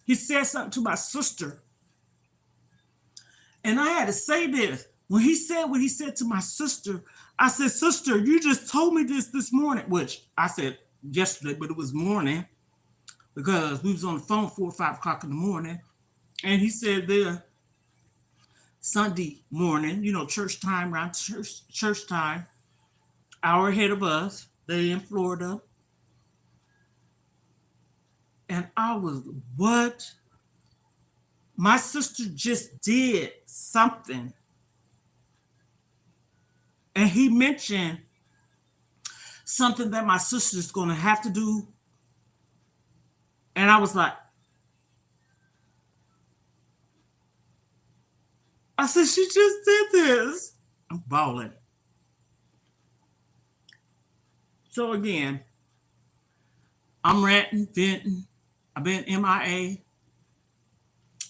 He said something to my sister. And I had to say this. When he said what he said to my sister, I said, sister, you just told me this morning, which I said yesterday, but it was morning because we was on the phone 4 or 5 o'clock in the morning. And he said there, Sunday morning, church time, around church time, hour ahead of us. They in Florida. And I was, what? My sister just did something. And he mentioned something that my sister's going to have to do. And I was like, I said, she just did this. I'm balling. So again, I'm ranting, venting. I've been MIA.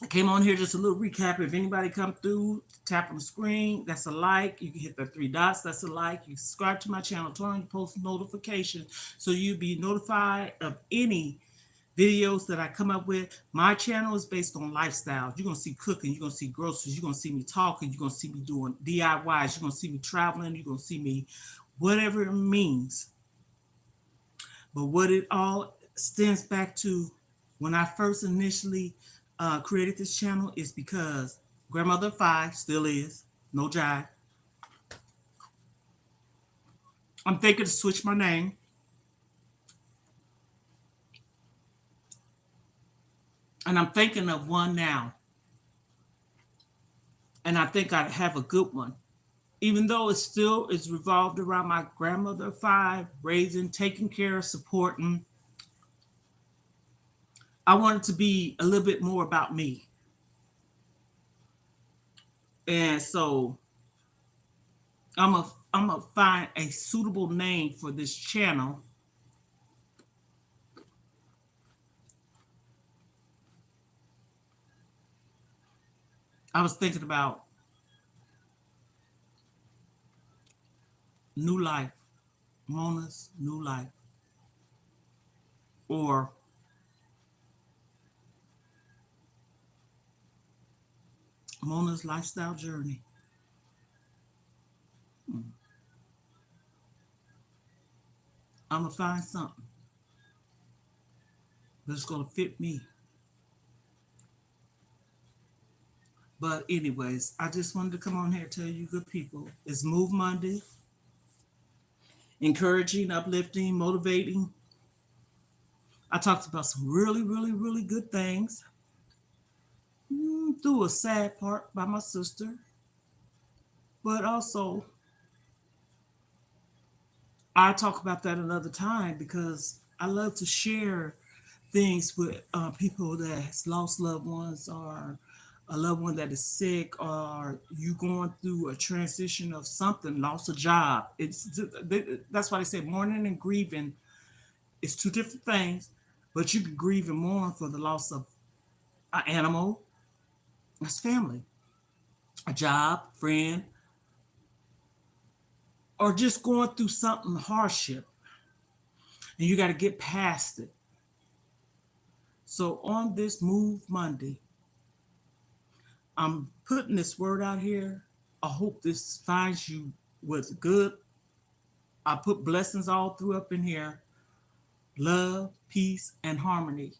I came on here just a little recap. If anybody come through, tap on the screen. That's a like. You can hit the 3 dots. That's a like. You subscribe to my channel. Turn on your post notifications so you'll be notified of any videos that I come up with. My channel is based on lifestyle. You're going to see cooking. You're going to see groceries. You're going to see me talking. You're going to see me doing DIYs. You're going to see me traveling. You're going to see me whatever it means. But what it all stems back to when I first initially created this channel is because Grandmother 5 still is, no jive. I'm thinking to switch my name. And I'm thinking of one now. And I think I have a good one. Even though it still is revolved around my Grandmother 5, raising, taking care of, supporting, I want it to be a little bit more about me. And so I'm gonna find a suitable name for this channel. I was thinking about New Life, Mona's New Life, or Mona's Lifestyle Journey. I'm gonna find something that's gonna fit me. But anyways, I just wanted to come on here and tell you good people, it's Move Monday. Encouraging, uplifting, motivating. I talked about some really, really, really good things. Through a sad part by my sister. But also, I talk about that another time because I love to share things with people that has lost loved ones or a loved one that is sick or you going through a transition of something, lost a job. That's why they say mourning and grieving is two different things, but you can grieve and mourn for the loss of an animal, that's family, a job, friend, or just going through something hardship and you got to get past it. So on this Move Monday, I'm putting this word out here. I hope this finds you with good. I put blessings all through up in here. Love, peace, and harmony.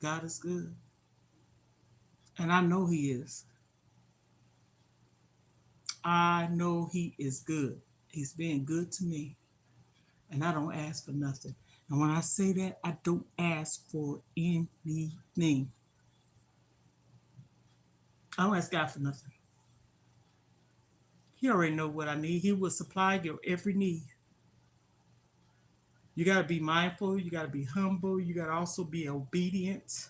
God is good. And I know he is. I know he is good. He's being good to me. And I don't ask for nothing. And when I say that, I don't ask for anything. I don't ask God for nothing. He already know what I need. He will supply your every need. You got to be mindful. You got to be humble. You got to also be obedient.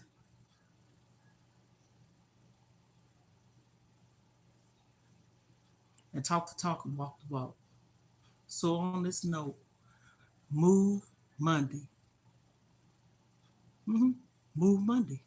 And talk the talk and walk the walk. So on this note, Move Monday. Move Monday.